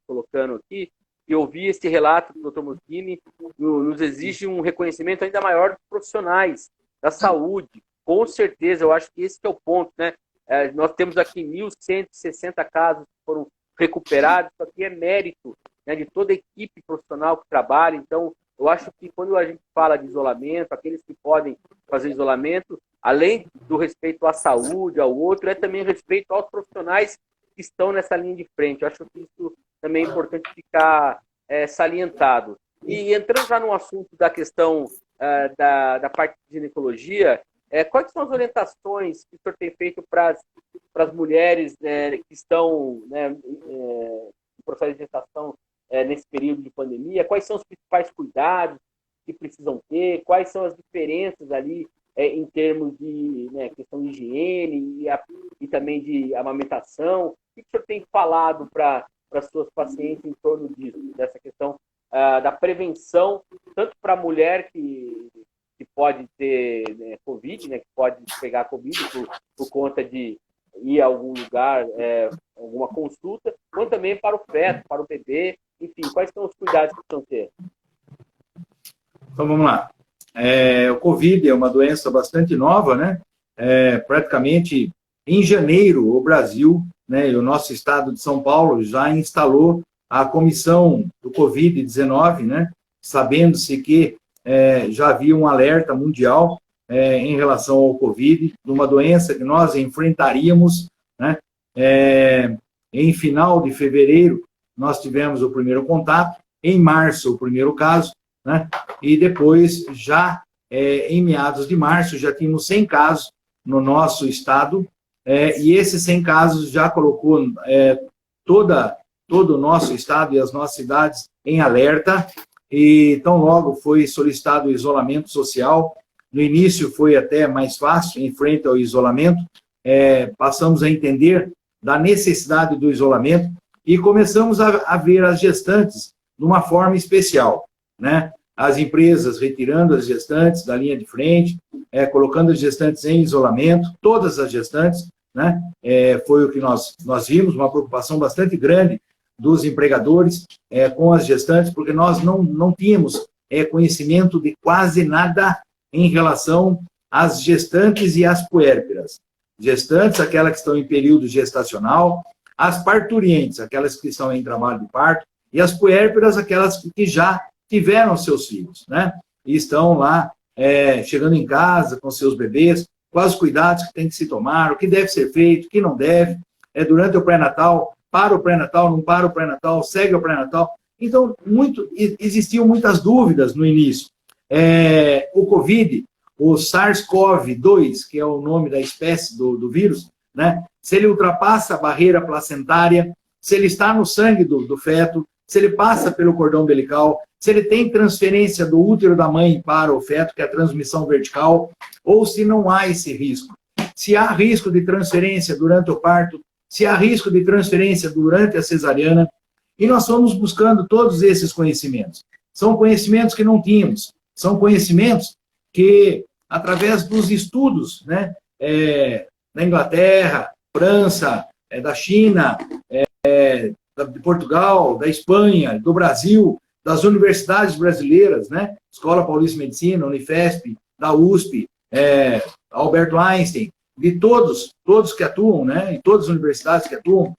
colocando aqui, que eu vi esse relato do Dr. Moschini, nos exige um reconhecimento ainda maior dos profissionais da saúde. Com certeza, eu acho que esse é o ponto, né? Nós temos aqui 1.160 casos que foram recuperados, isso aqui é mérito, né, de toda a equipe profissional que trabalha. Então, eu acho que quando a gente fala de isolamento, aqueles que podem fazer isolamento, além do respeito à saúde, ao outro, é também respeito aos profissionais que estão nessa linha de frente. Eu acho que isso também é importante ficar salientado. E entrando já no assunto da questão da parte de ginecologia, quais são as orientações que o senhor tem feito para as mulheres, né, que estão, né, em processo de gestação nesse período de pandemia? Quais são os principais cuidados que precisam ter? Quais são as diferenças ali em termos de, né, questão de higiene e também de amamentação? O que o senhor tem falado para as suas pacientes em torno disso, dessa questão da prevenção, tanto para a mulher que pode ter, né, Covid, né, que pode pegar Covid por conta de ir a algum lugar, alguma consulta, quanto também para o feto, para o bebê, enfim, quais são os cuidados que precisam ter? Então, vamos lá. O Covid é uma doença bastante nova, né? Praticamente em janeiro, o Brasil, né, e o nosso estado de São Paulo já instalou a comissão do Covid-19, né? Sabendo-se que já havia um alerta mundial em relação ao Covid, de uma doença que nós enfrentaríamos, né? Em final de fevereiro, nós tivemos o primeiro contato, em março, o primeiro caso, né? E depois, já em meados de março, já tínhamos 100 casos no nosso estado, e esses 100 casos já colocou todo o nosso estado e as nossas cidades em alerta, e tão logo foi solicitado o isolamento social. No início foi até mais fácil, em frente ao isolamento, passamos a entender da necessidade do isolamento e começamos a ver as gestantes de uma forma especial, né? As empresas retirando as gestantes da linha de frente, colocando as gestantes em isolamento, todas as gestantes, né? Foi o que nós vimos, uma preocupação bastante grande dos empregadores com as gestantes, porque nós não tínhamos conhecimento de quase nada em relação às gestantes e às puérperas. Gestantes, aquelas que estão em período gestacional, as parturientes, aquelas que estão em trabalho de parto, e as puérperas, aquelas que já tiveram seus filhos, né? E estão lá chegando em casa com seus bebês, quais os cuidados que tem que se tomar, o que deve ser feito, o que não deve, durante o pré-natal, para o pré-natal, não para o pré-natal, segue o pré-natal. Então, existiam muitas dúvidas no início. O Covid, o SARS-CoV-2, que é o nome da espécie do vírus, né? Se ele ultrapassa a barreira placentária, se ele está no sangue do feto, se ele passa pelo cordão umbilical, se ele tem transferência do útero da mãe para o feto, que é a transmissão vertical, ou se não há esse risco. Se há risco de transferência durante o parto, se há risco de transferência durante a cesariana, e nós fomos buscando todos esses conhecimentos. São conhecimentos que não tínhamos, são conhecimentos que, através dos estudos, né, da Inglaterra, França, da China, de Portugal, da Espanha, do Brasil, das universidades brasileiras, né, Escola Paulista de Medicina, Unifesp, da USP, Alberto Einstein, de todos que atuam, né, em todas as universidades que atuam,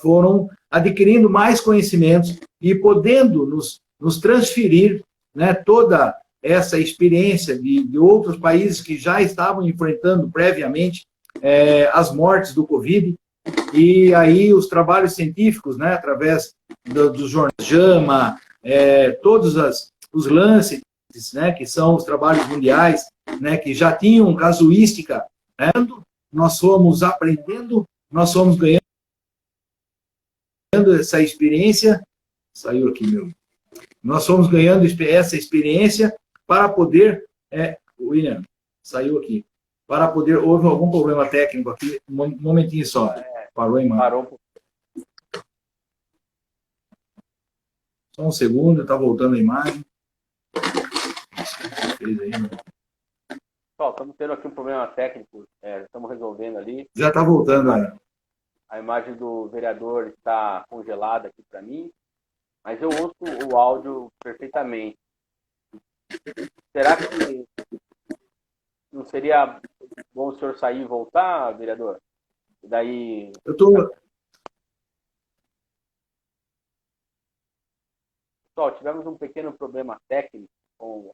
foram adquirindo mais conhecimentos e podendo nos transferir, né, toda essa experiência de outros países que já estavam enfrentando previamente as mortes do Covid, e aí os trabalhos científicos, né, através dos jornais JAMA, todos os Lancet, né, que são os trabalhos mundiais, né, que já tinham casuística, né, nós fomos aprendendo, nós fomos ganhando essa experiência, saiu aqui meu, nós fomos ganhando essa experiência para poder, William, saiu aqui, para poder, houve algum problema técnico aqui, um momentinho só, parou a imagem. Parou. Só um segundo, está voltando a imagem. Pessoal, estamos tendo aqui um problema técnico, estamos resolvendo ali. Já está voltando, né? A imagem do vereador está congelada aqui para mim, mas eu ouço o áudio perfeitamente. Será que não seria bom o senhor sair e voltar, vereador? E daí... Eu estou... Pessoal, tivemos um pequeno problema técnico com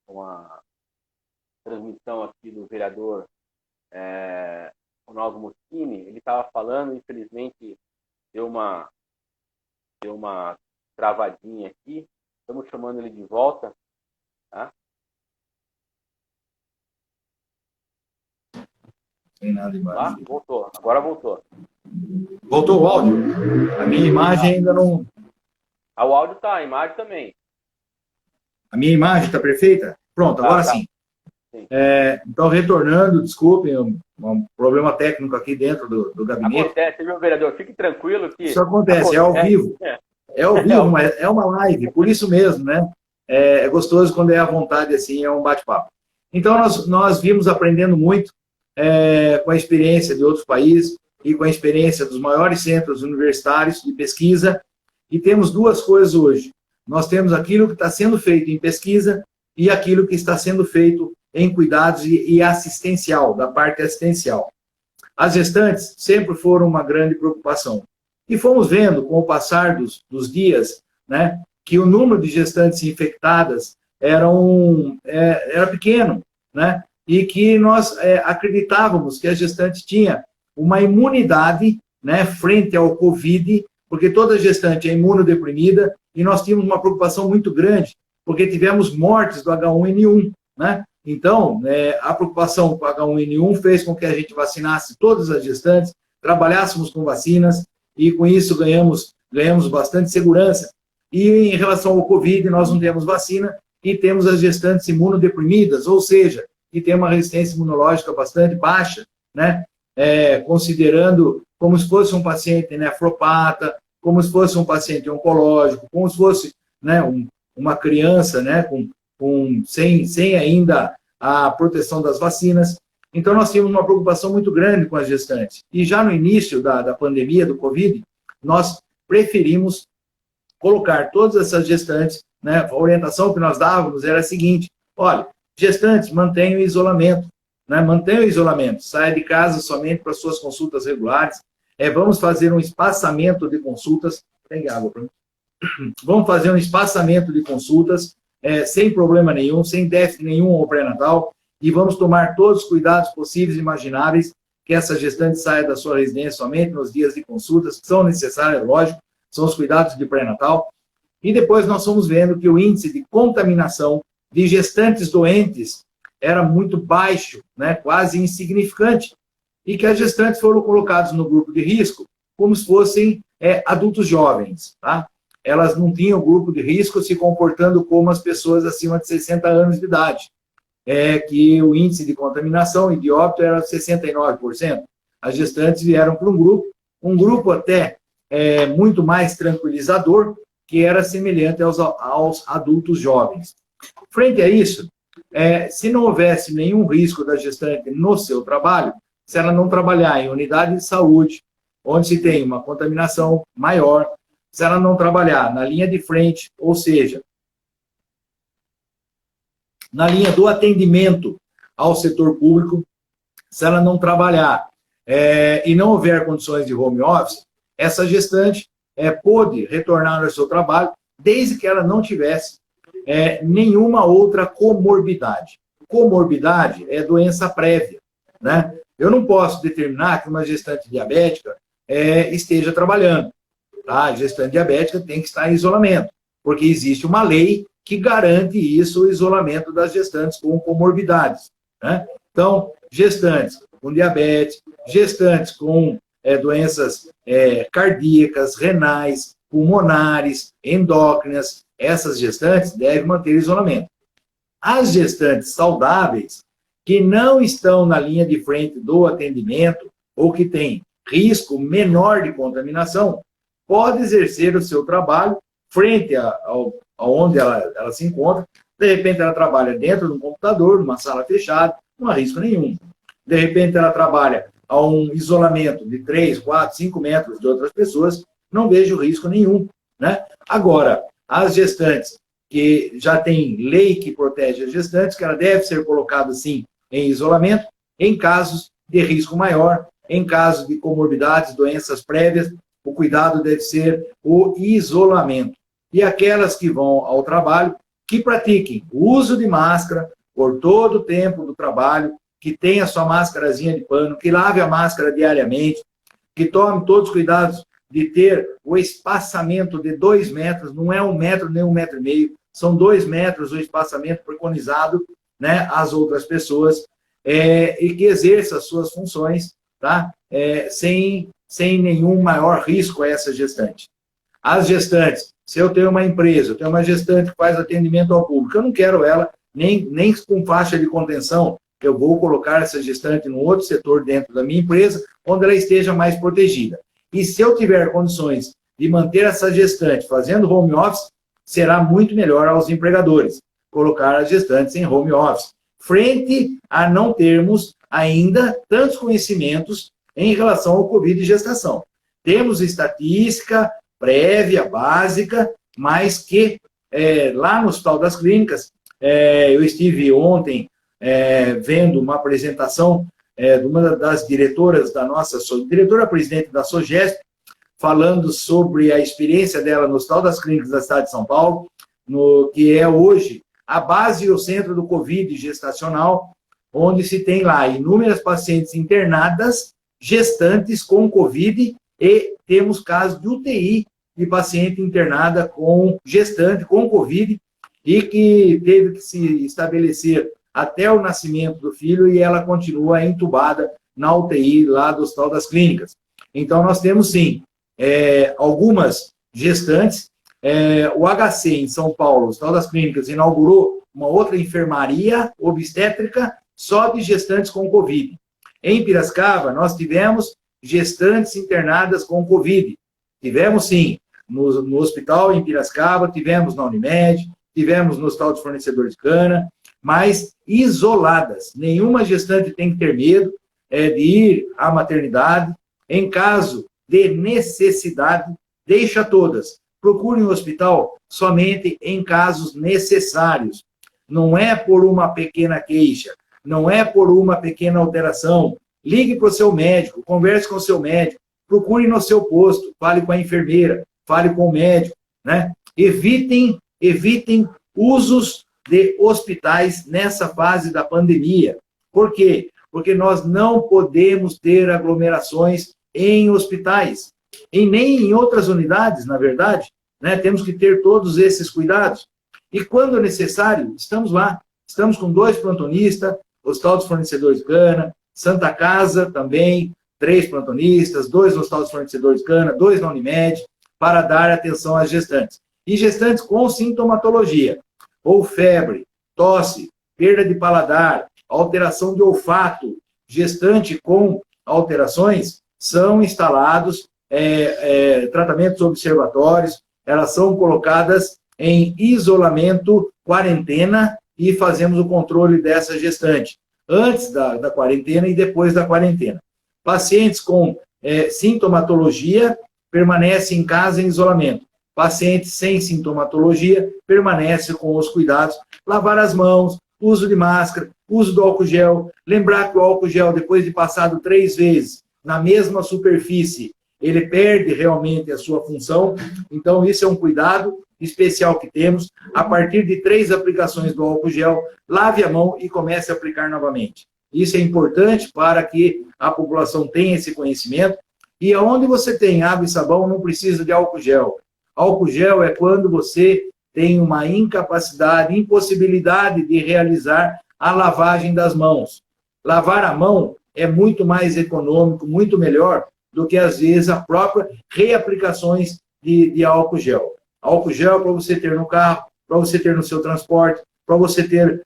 com a transmissão aqui do vereador Ronaldo Moschini. Ele estava falando, infelizmente deu uma travadinha aqui. Estamos chamando ele de volta, tá? Sem nada embaixo. Voltou, agora voltou. Voltou o áudio? A minha imagem ainda não... O áudio tá, a imagem também. A minha imagem está perfeita? Pronto, agora sim. Então, retornando, desculpem, um problema técnico aqui dentro do gabinete. Acontece, meu vereador, fique tranquilo que... Isso acontece, é ao vivo. É ao vivo, mas é uma live, por isso mesmo, né? É gostoso quando é à vontade, assim, é um bate-papo. Então, nós vimos aprendendo muito com a experiência de outros países e com a experiência dos maiores centros universitários de pesquisa, e temos duas coisas hoje. Nós temos aquilo que está sendo feito em pesquisa e aquilo que está sendo feito em cuidados e assistencial, da parte assistencial. As gestantes sempre foram uma grande preocupação. E fomos vendo, com o passar dos dias, né, que o número de gestantes infectadas era pequeno, né, e que nós acreditávamos que a gestante tinha uma imunidade, né, frente ao Covid, porque toda gestante é imunodeprimida, e nós tínhamos uma preocupação muito grande, porque tivemos mortes do H1N1, né? Então, a preocupação com o H1N1 fez com que a gente vacinasse todas as gestantes, trabalhássemos com vacinas, e com isso ganhamos bastante segurança. E em relação ao Covid, nós não temos vacina, e temos as gestantes imunodeprimidas, ou seja, que tem uma resistência imunológica bastante baixa, né? Considerando como se fosse um paciente nefropata, como se fosse um paciente oncológico, como se fosse, né, uma criança, né, sem ainda a proteção das vacinas. Então, nós tínhamos uma preocupação muito grande com as gestantes. E já no início da pandemia do Covid, nós preferimos colocar todas essas gestantes, né, a orientação que nós dávamos era a seguinte: olha, gestantes, mantenham o isolamento, né, mantenham o isolamento, saia de casa somente para suas consultas regulares, vamos fazer um espaçamento de consultas, tem água para mim? Vamos fazer um espaçamento de consultas, sem problema nenhum, sem déficit nenhum ao pré-natal, e vamos tomar todos os cuidados possíveis e imagináveis que essa gestante saia da sua residência somente nos dias de consultas, que são necessários, lógico, são os cuidados de pré-natal. E depois nós fomos vendo que o índice de contaminação de gestantes doentes era muito baixo, né, quase insignificante, e que as gestantes foram colocadas no grupo de risco como se fossem adultos jovens, tá? Elas não tinham grupo de risco se comportando como as pessoas acima de 60 anos de idade. é que o índice de contaminação e de óbito era 69%. As gestantes vieram para um grupo até muito mais tranquilizador, que era semelhante aos adultos jovens. Frente a isso, se não houvesse nenhum risco da gestante no seu trabalho, se ela não trabalhar em unidade de saúde, onde se tem uma contaminação maior, se ela não trabalhar na linha de frente, ou seja, na linha do atendimento ao setor público, se ela não trabalhar e não houver condições de home office, essa gestante pôde retornar ao seu trabalho, desde que ela não tivesse nenhuma outra comorbidade. Comorbidade é doença prévia, né? Eu não posso determinar que uma gestante diabética esteja trabalhando. Tá? A gestante diabética tem que estar em isolamento, porque existe uma lei que garante isso, o isolamento das gestantes com comorbidades, né? Então, gestantes com diabetes, gestantes com doenças cardíacas, renais, pulmonares, endócrinas, essas gestantes devem manter isolamento. As gestantes saudáveis, que não estão na linha de frente do atendimento, ou que têm risco menor de contaminação, pode exercer o seu trabalho frente aonde ela se encontra. De repente, ela trabalha dentro de um computador, numa sala fechada, não há risco nenhum. De repente, ela trabalha a um isolamento de 3, 4, 5 metros de outras pessoas, não vejo risco nenhum, né? Agora, as gestantes que já tem lei que protege as gestantes, que ela deve ser colocada, sim, em isolamento, em casos de risco maior, em casos de comorbidades, doenças prévias, o cuidado deve ser o isolamento. E aquelas que vão ao trabalho, que pratiquem o uso de máscara por todo o tempo do trabalho, que tenha a sua máscarazinha de pano, que lave a máscara diariamente, que tome todos os cuidados de ter o espaçamento de 2 metros, não é 1 metro nem 1,5 metros, são 2 metros o espaçamento preconizado, né, às outras pessoas, e que exerça as suas funções, tá? Sem nenhum maior risco a essa gestante. As gestantes, se eu tenho uma empresa, eu tenho uma gestante que faz atendimento ao público, eu não quero ela nem com faixa de contenção, eu vou colocar essa gestante num outro setor dentro da minha empresa, onde ela esteja mais protegida. E se eu tiver condições de manter essa gestante fazendo home office, será muito melhor aos empregadores colocar as gestantes em home office, frente a não termos ainda tantos conhecimentos em relação ao Covid e gestação. Temos estatística prévia, básica, mas que lá no Hospital das Clínicas, eu estive ontem vendo uma apresentação de uma das diretoras da nossa, diretora-presidente da SOGESP, falando sobre a experiência dela no Hospital das Clínicas da cidade de São Paulo, que é hoje a base e o centro do Covid gestacional, onde se tem lá inúmeras pacientes internadas, gestantes com Covid, e temos casos de UTI de paciente internada com gestante com Covid, e que teve que se estabelecer até o nascimento do filho, e ela continua entubada na UTI lá do Hospital das Clínicas. Então, nós temos, sim, algumas gestantes. O HC, em São Paulo, o Hospital das Clínicas, inaugurou uma outra enfermaria obstétrica só de gestantes com Covid. Em Piracicaba, nós tivemos gestantes internadas com Covid. Tivemos, sim, no hospital em Piracicaba, tivemos na Unimed, tivemos no Hospital dos Fornecedores de Cana, mas isoladas. Nenhuma gestante tem que ter medo de ir à maternidade. Em caso de necessidade, deixa todas. Procure um hospital somente em casos necessários. Não é por uma pequena queixa, não é por uma pequena alteração. Ligue para o seu médico, converse com o seu médico, procure no seu posto, fale com a enfermeira, fale com o médico, né? Evitem usos de hospitais nessa fase da pandemia. Por quê? Porque nós não podemos ter aglomerações em hospitais, e nem em outras unidades, na verdade, né? Temos que ter todos esses cuidados. E quando necessário, estamos lá. Estamos com 2 plantonistas, Hospital dos Fornecedores de Cana, Santa Casa também, 3 plantonistas, 2 no Hospital dos Fornecedores de Cana, 2 na Unimed, para dar atenção às gestantes. E gestantes com sintomatologia, ou febre, tosse, perda de paladar, alteração de olfato, gestante com alterações, são instalados tratamentos observatórios, elas são colocadas em isolamento, quarentena, e fazemos o controle dessa gestante, antes da quarentena e depois da quarentena. Pacientes com sintomatologia permanecem em casa em isolamento. Pacientes sem sintomatologia permanecem com os cuidados, lavar as mãos, uso de máscara, uso do álcool gel. Lembrar que o álcool gel, depois de passado 3 vezes na mesma superfície, ele perde realmente a sua função. Então, isso é um cuidado especial que temos. A partir de 3 aplicações do álcool gel, lave a mão e comece a aplicar novamente. Isso é importante para que a população tenha esse conhecimento. E onde você tem água e sabão, não precisa de álcool gel. Álcool gel é quando você tem uma incapacidade, impossibilidade de realizar a lavagem das mãos. Lavar a mão é muito mais econômico, muito melhor do que, às vezes, a própria reaplicações de álcool gel. Álcool gel para você ter no carro, para você ter no seu transporte, para você ter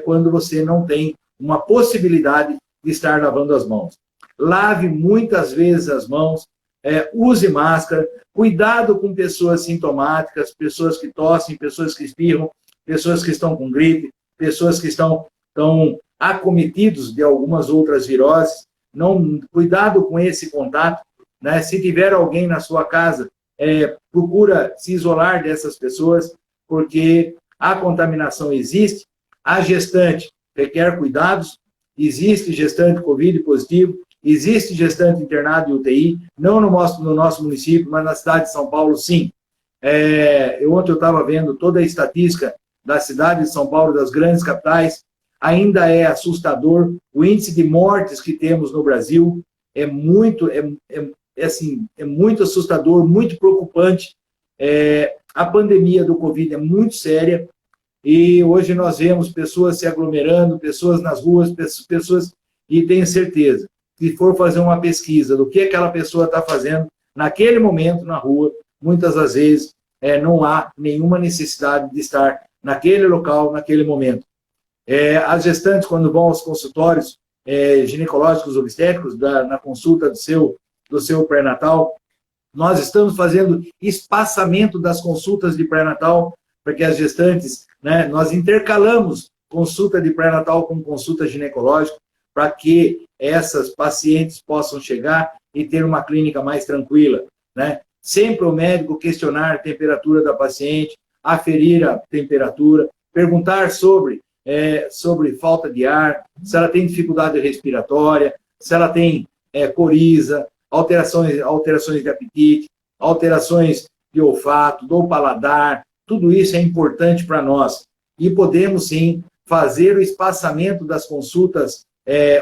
quando você não tem uma possibilidade de estar lavando as mãos. Lave muitas vezes as mãos, use máscara, cuidado com pessoas sintomáticas, pessoas que tossem, pessoas que espirram, pessoas que estão com gripe, pessoas que estão acometidos de algumas outras viroses. Cuidado com esse contato, né? Se tiver alguém na sua casa, procura se isolar dessas pessoas, porque a contaminação existe, a gestante requer cuidados, existe gestante Covid positivo, existe gestante internado em UTI, não no nosso município, mas na cidade de São Paulo, sim. Ontem eu estava vendo toda a estatística da cidade de São Paulo, das grandes capitais, ainda é assustador. O índice de mortes que temos no Brasil é muito assustador, muito preocupante. A pandemia do Covid é muito séria e hoje nós vemos pessoas se aglomerando, pessoas nas ruas, pessoas, e tenho certeza, se for fazer uma pesquisa do que aquela pessoa está fazendo naquele momento na rua, muitas das vezes não há nenhuma necessidade de estar naquele local, naquele momento. As gestantes, quando vão aos consultórios ginecológicos obstétricos, na consulta do seu pré-natal, nós estamos fazendo espaçamento das consultas de pré-natal, porque as gestantes, né, nós intercalamos consulta de pré-natal com consulta ginecológica, para que essas pacientes possam chegar e ter uma clínica mais tranquila, né? Sempre o médico questionar a temperatura da paciente, aferir a temperatura, perguntar sobre falta de ar, se ela tem dificuldade respiratória, se ela tem coriza, alterações de apetite, alterações de olfato, do paladar. Tudo isso é importante para nós. E podemos, sim, fazer o espaçamento das consultas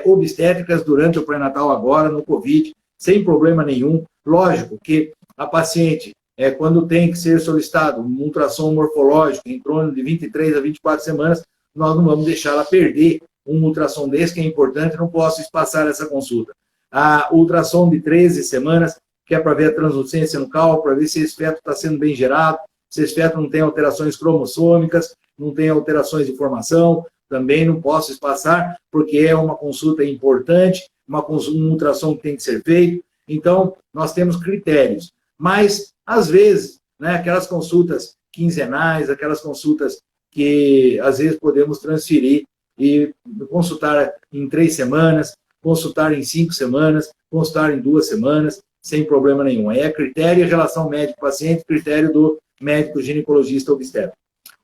obstétricas durante o pré-natal agora, no Covid, sem problema nenhum. Lógico que a paciente, quando tem que ser solicitado um ultrassom morfológico em torno de 23 a 24 semanas, nós não vamos deixar ela perder um ultrassom desse, que é importante, não posso espaçar essa consulta. A ultrassom de 13 semanas, que é para ver a translucência no cálculo, para ver se esse feto está sendo bem gerado, se esse feto não tem alterações cromossômicas, não tem alterações de formação, também não posso espaçar, porque é uma consulta importante, um ultrassom que tem que ser feito. Então, nós temos critérios. Mas, às vezes, né, aquelas consultas quinzenais, aquelas consultas que, às vezes, podemos transferir e consultar em 3 semanas, consultar em 5 semanas, consultar em 2 semanas, sem problema nenhum. É critério em relação médico-paciente, critério do médico ginecologista obstetra.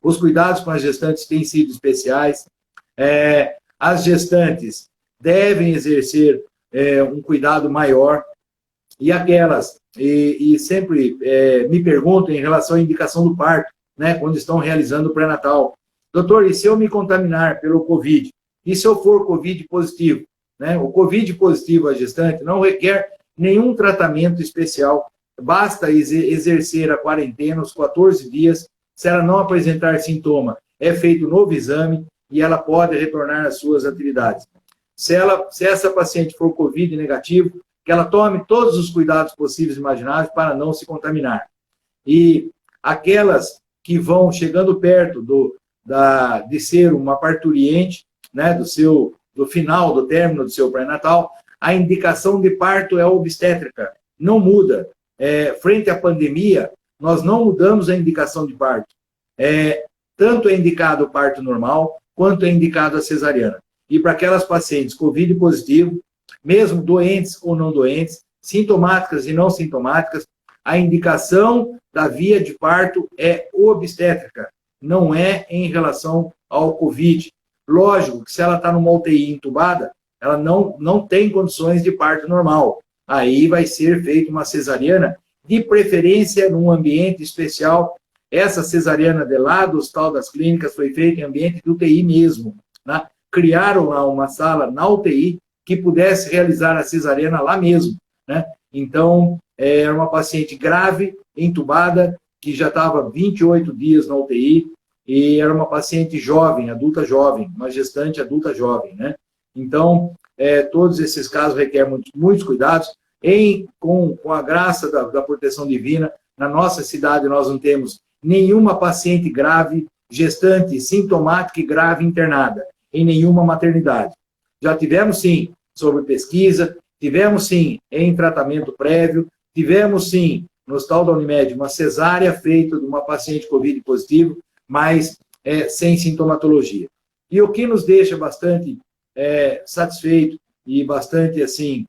Os cuidados com as gestantes têm sido especiais. As gestantes devem exercer um cuidado maior. E aquelas, e sempre me perguntam em relação à indicação do parto, né, quando estão realizando o pré-natal. Doutor, e se eu me contaminar pelo Covid? E se eu for Covid positivo? Né? O Covid positivo à gestante não requer nenhum tratamento especial. Basta exercer a quarentena, os 14 dias. Se ela não apresentar sintoma, é feito um novo exame e ela pode retornar às suas atividades. Se essa paciente for Covid negativo, que ela tome todos os cuidados possíveis e imagináveis para não se contaminar. E aquelas que vão chegando perto de ser uma parturiente, né, do final, do término do seu pré-natal, a indicação de parto é obstétrica, não muda. Frente à pandemia, nós não mudamos a indicação de parto. Tanto é indicado o parto normal, quanto é indicado a cesariana. E para aquelas pacientes COVID positivo, mesmo doentes ou não doentes, sintomáticas e não sintomáticas, a indicação da via de parto é obstétrica, não é em relação ao COVID. Lógico que se ela está numa UTI entubada, ela não tem condições de parto normal. Aí vai ser feita uma cesariana, de preferência num ambiente especial. Essa cesariana de lá do Hospital das Clínicas foi feita em ambiente de UTI mesmo, né? Criaram lá uma sala na UTI que pudesse realizar a cesariana lá mesmo, né? Então, era uma paciente grave, entubada, que já estava 28 dias na UTI, e era uma paciente jovem, adulta jovem, uma gestante adulta jovem, né? Então, todos esses casos requerem muitos cuidados. Com a graça da proteção divina, na nossa cidade nós não temos nenhuma paciente grave, gestante, sintomática e grave internada, em nenhuma maternidade. Já tivemos, sim, sobre pesquisa, tivemos, sim, em tratamento prévio, tivemos, sim, no Hospital da Unimed, uma cesárea feita de uma paciente COVID positivo, mas sem sintomatologia. E o que nos deixa bastante satisfeito e bastante, assim,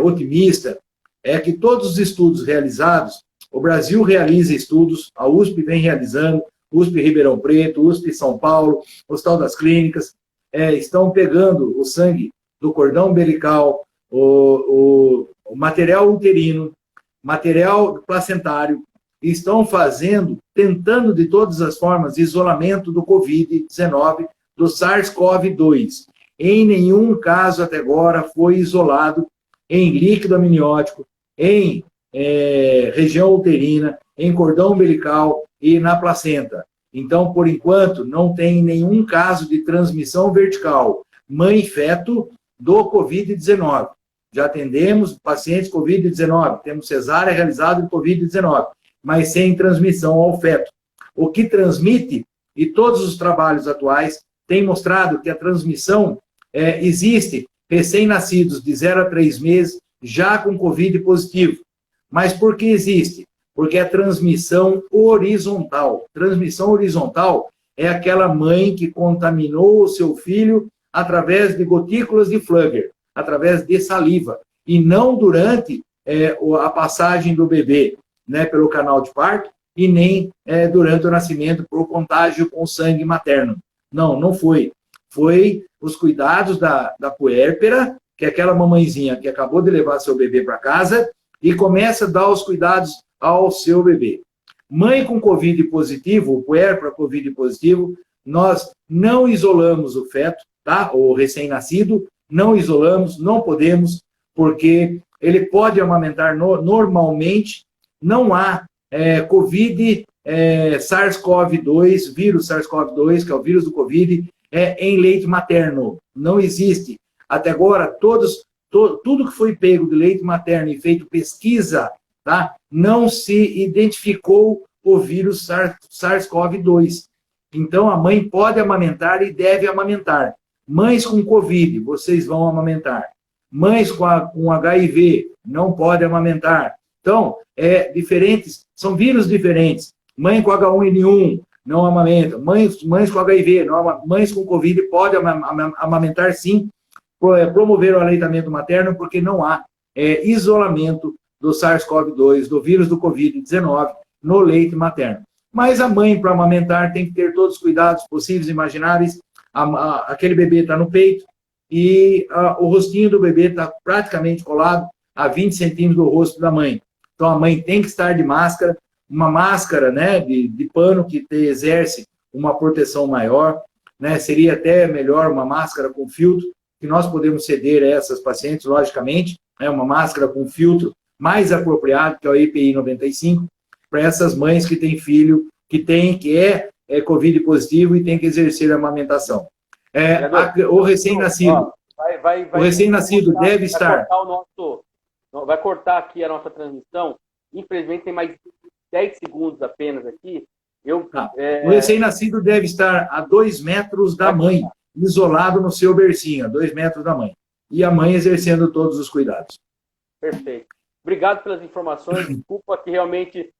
otimista, é que todos os estudos realizados, o Brasil realiza estudos, a USP vem realizando, USP Ribeirão Preto, USP São Paulo, Hospital das Clínicas, estão pegando o sangue do cordão umbilical, o material uterino, material placentário, e estão tentando de todas as formas, isolamento do COVID-19, do SARS-CoV-2. Em nenhum caso até agora foi isolado em líquido amniótico, em região uterina, em cordão umbilical e na placenta. Então, por enquanto, não tem nenhum caso de transmissão vertical mãe-feto do COVID-19. Já atendemos pacientes COVID-19, temos cesárea realizada em COVID-19, mas sem transmissão ao feto. O que transmite, e todos os trabalhos atuais têm mostrado que a transmissão existe, recém-nascidos de 0 a 3 meses, já com COVID positivo. Mas por que existe? Porque é transmissão horizontal. Transmissão horizontal é aquela mãe que contaminou o seu filho através de gotículas de Flugger, através de saliva, e não durante a passagem do bebê, né, pelo canal de parto, e nem durante o nascimento por contágio com sangue materno. Não foi. Foi os cuidados da puérpera, que é aquela mamãezinha que acabou de levar seu bebê para casa e começa a dar os cuidados ao seu bebê. Mãe com COVID positivo, o puérpera COVID positivo, nós não isolamos o feto, tá? O recém-nascido, não isolamos, não podemos, porque ele pode amamentar normalmente, não há COVID, SARS-CoV-2, vírus SARS-CoV-2, que é o vírus do COVID, em leite materno. Não existe. Até agora, tudo que foi pego de leite materno e feito pesquisa, tá? Não se identificou o vírus SARS-CoV-2. Então, a mãe pode amamentar e deve amamentar. Mães com COVID, vocês vão amamentar. Mães com HIV, não podem amamentar. Então, diferentes, são vírus diferentes. Mãe com H1N1, não amamenta. Mães com HIV, mães com COVID podem amamentar sim, promover o aleitamento materno, porque não há isolamento do SARS-CoV-2, do vírus do COVID-19, no leite materno. Mas a mãe, para amamentar, tem que ter todos os cuidados possíveis e imagináveis. Aquele bebê está no peito e o rostinho do bebê está praticamente colado a 20 centímetros do rosto da mãe. Então, a mãe tem que estar de máscara, uma máscara, né, de pano que exerce uma proteção maior, né, seria até melhor uma máscara com filtro, que nós podemos ceder a essas pacientes, logicamente, né, uma máscara com filtro mais apropriado, que é o EPI 95, para essas mães que têm filho, que é COVID positivo e tem que exercer a amamentação. O recém-nascido, deve estar... Vai cortar aqui a nossa transmissão. Infelizmente, tem mais 10 segundos apenas aqui. O recém-nascido deve estar a 2 metros da mãe, isolado no seu bercinho, a 2 metros da mãe. E a mãe exercendo todos os cuidados. Perfeito. Obrigado pelas informações. Desculpa que realmente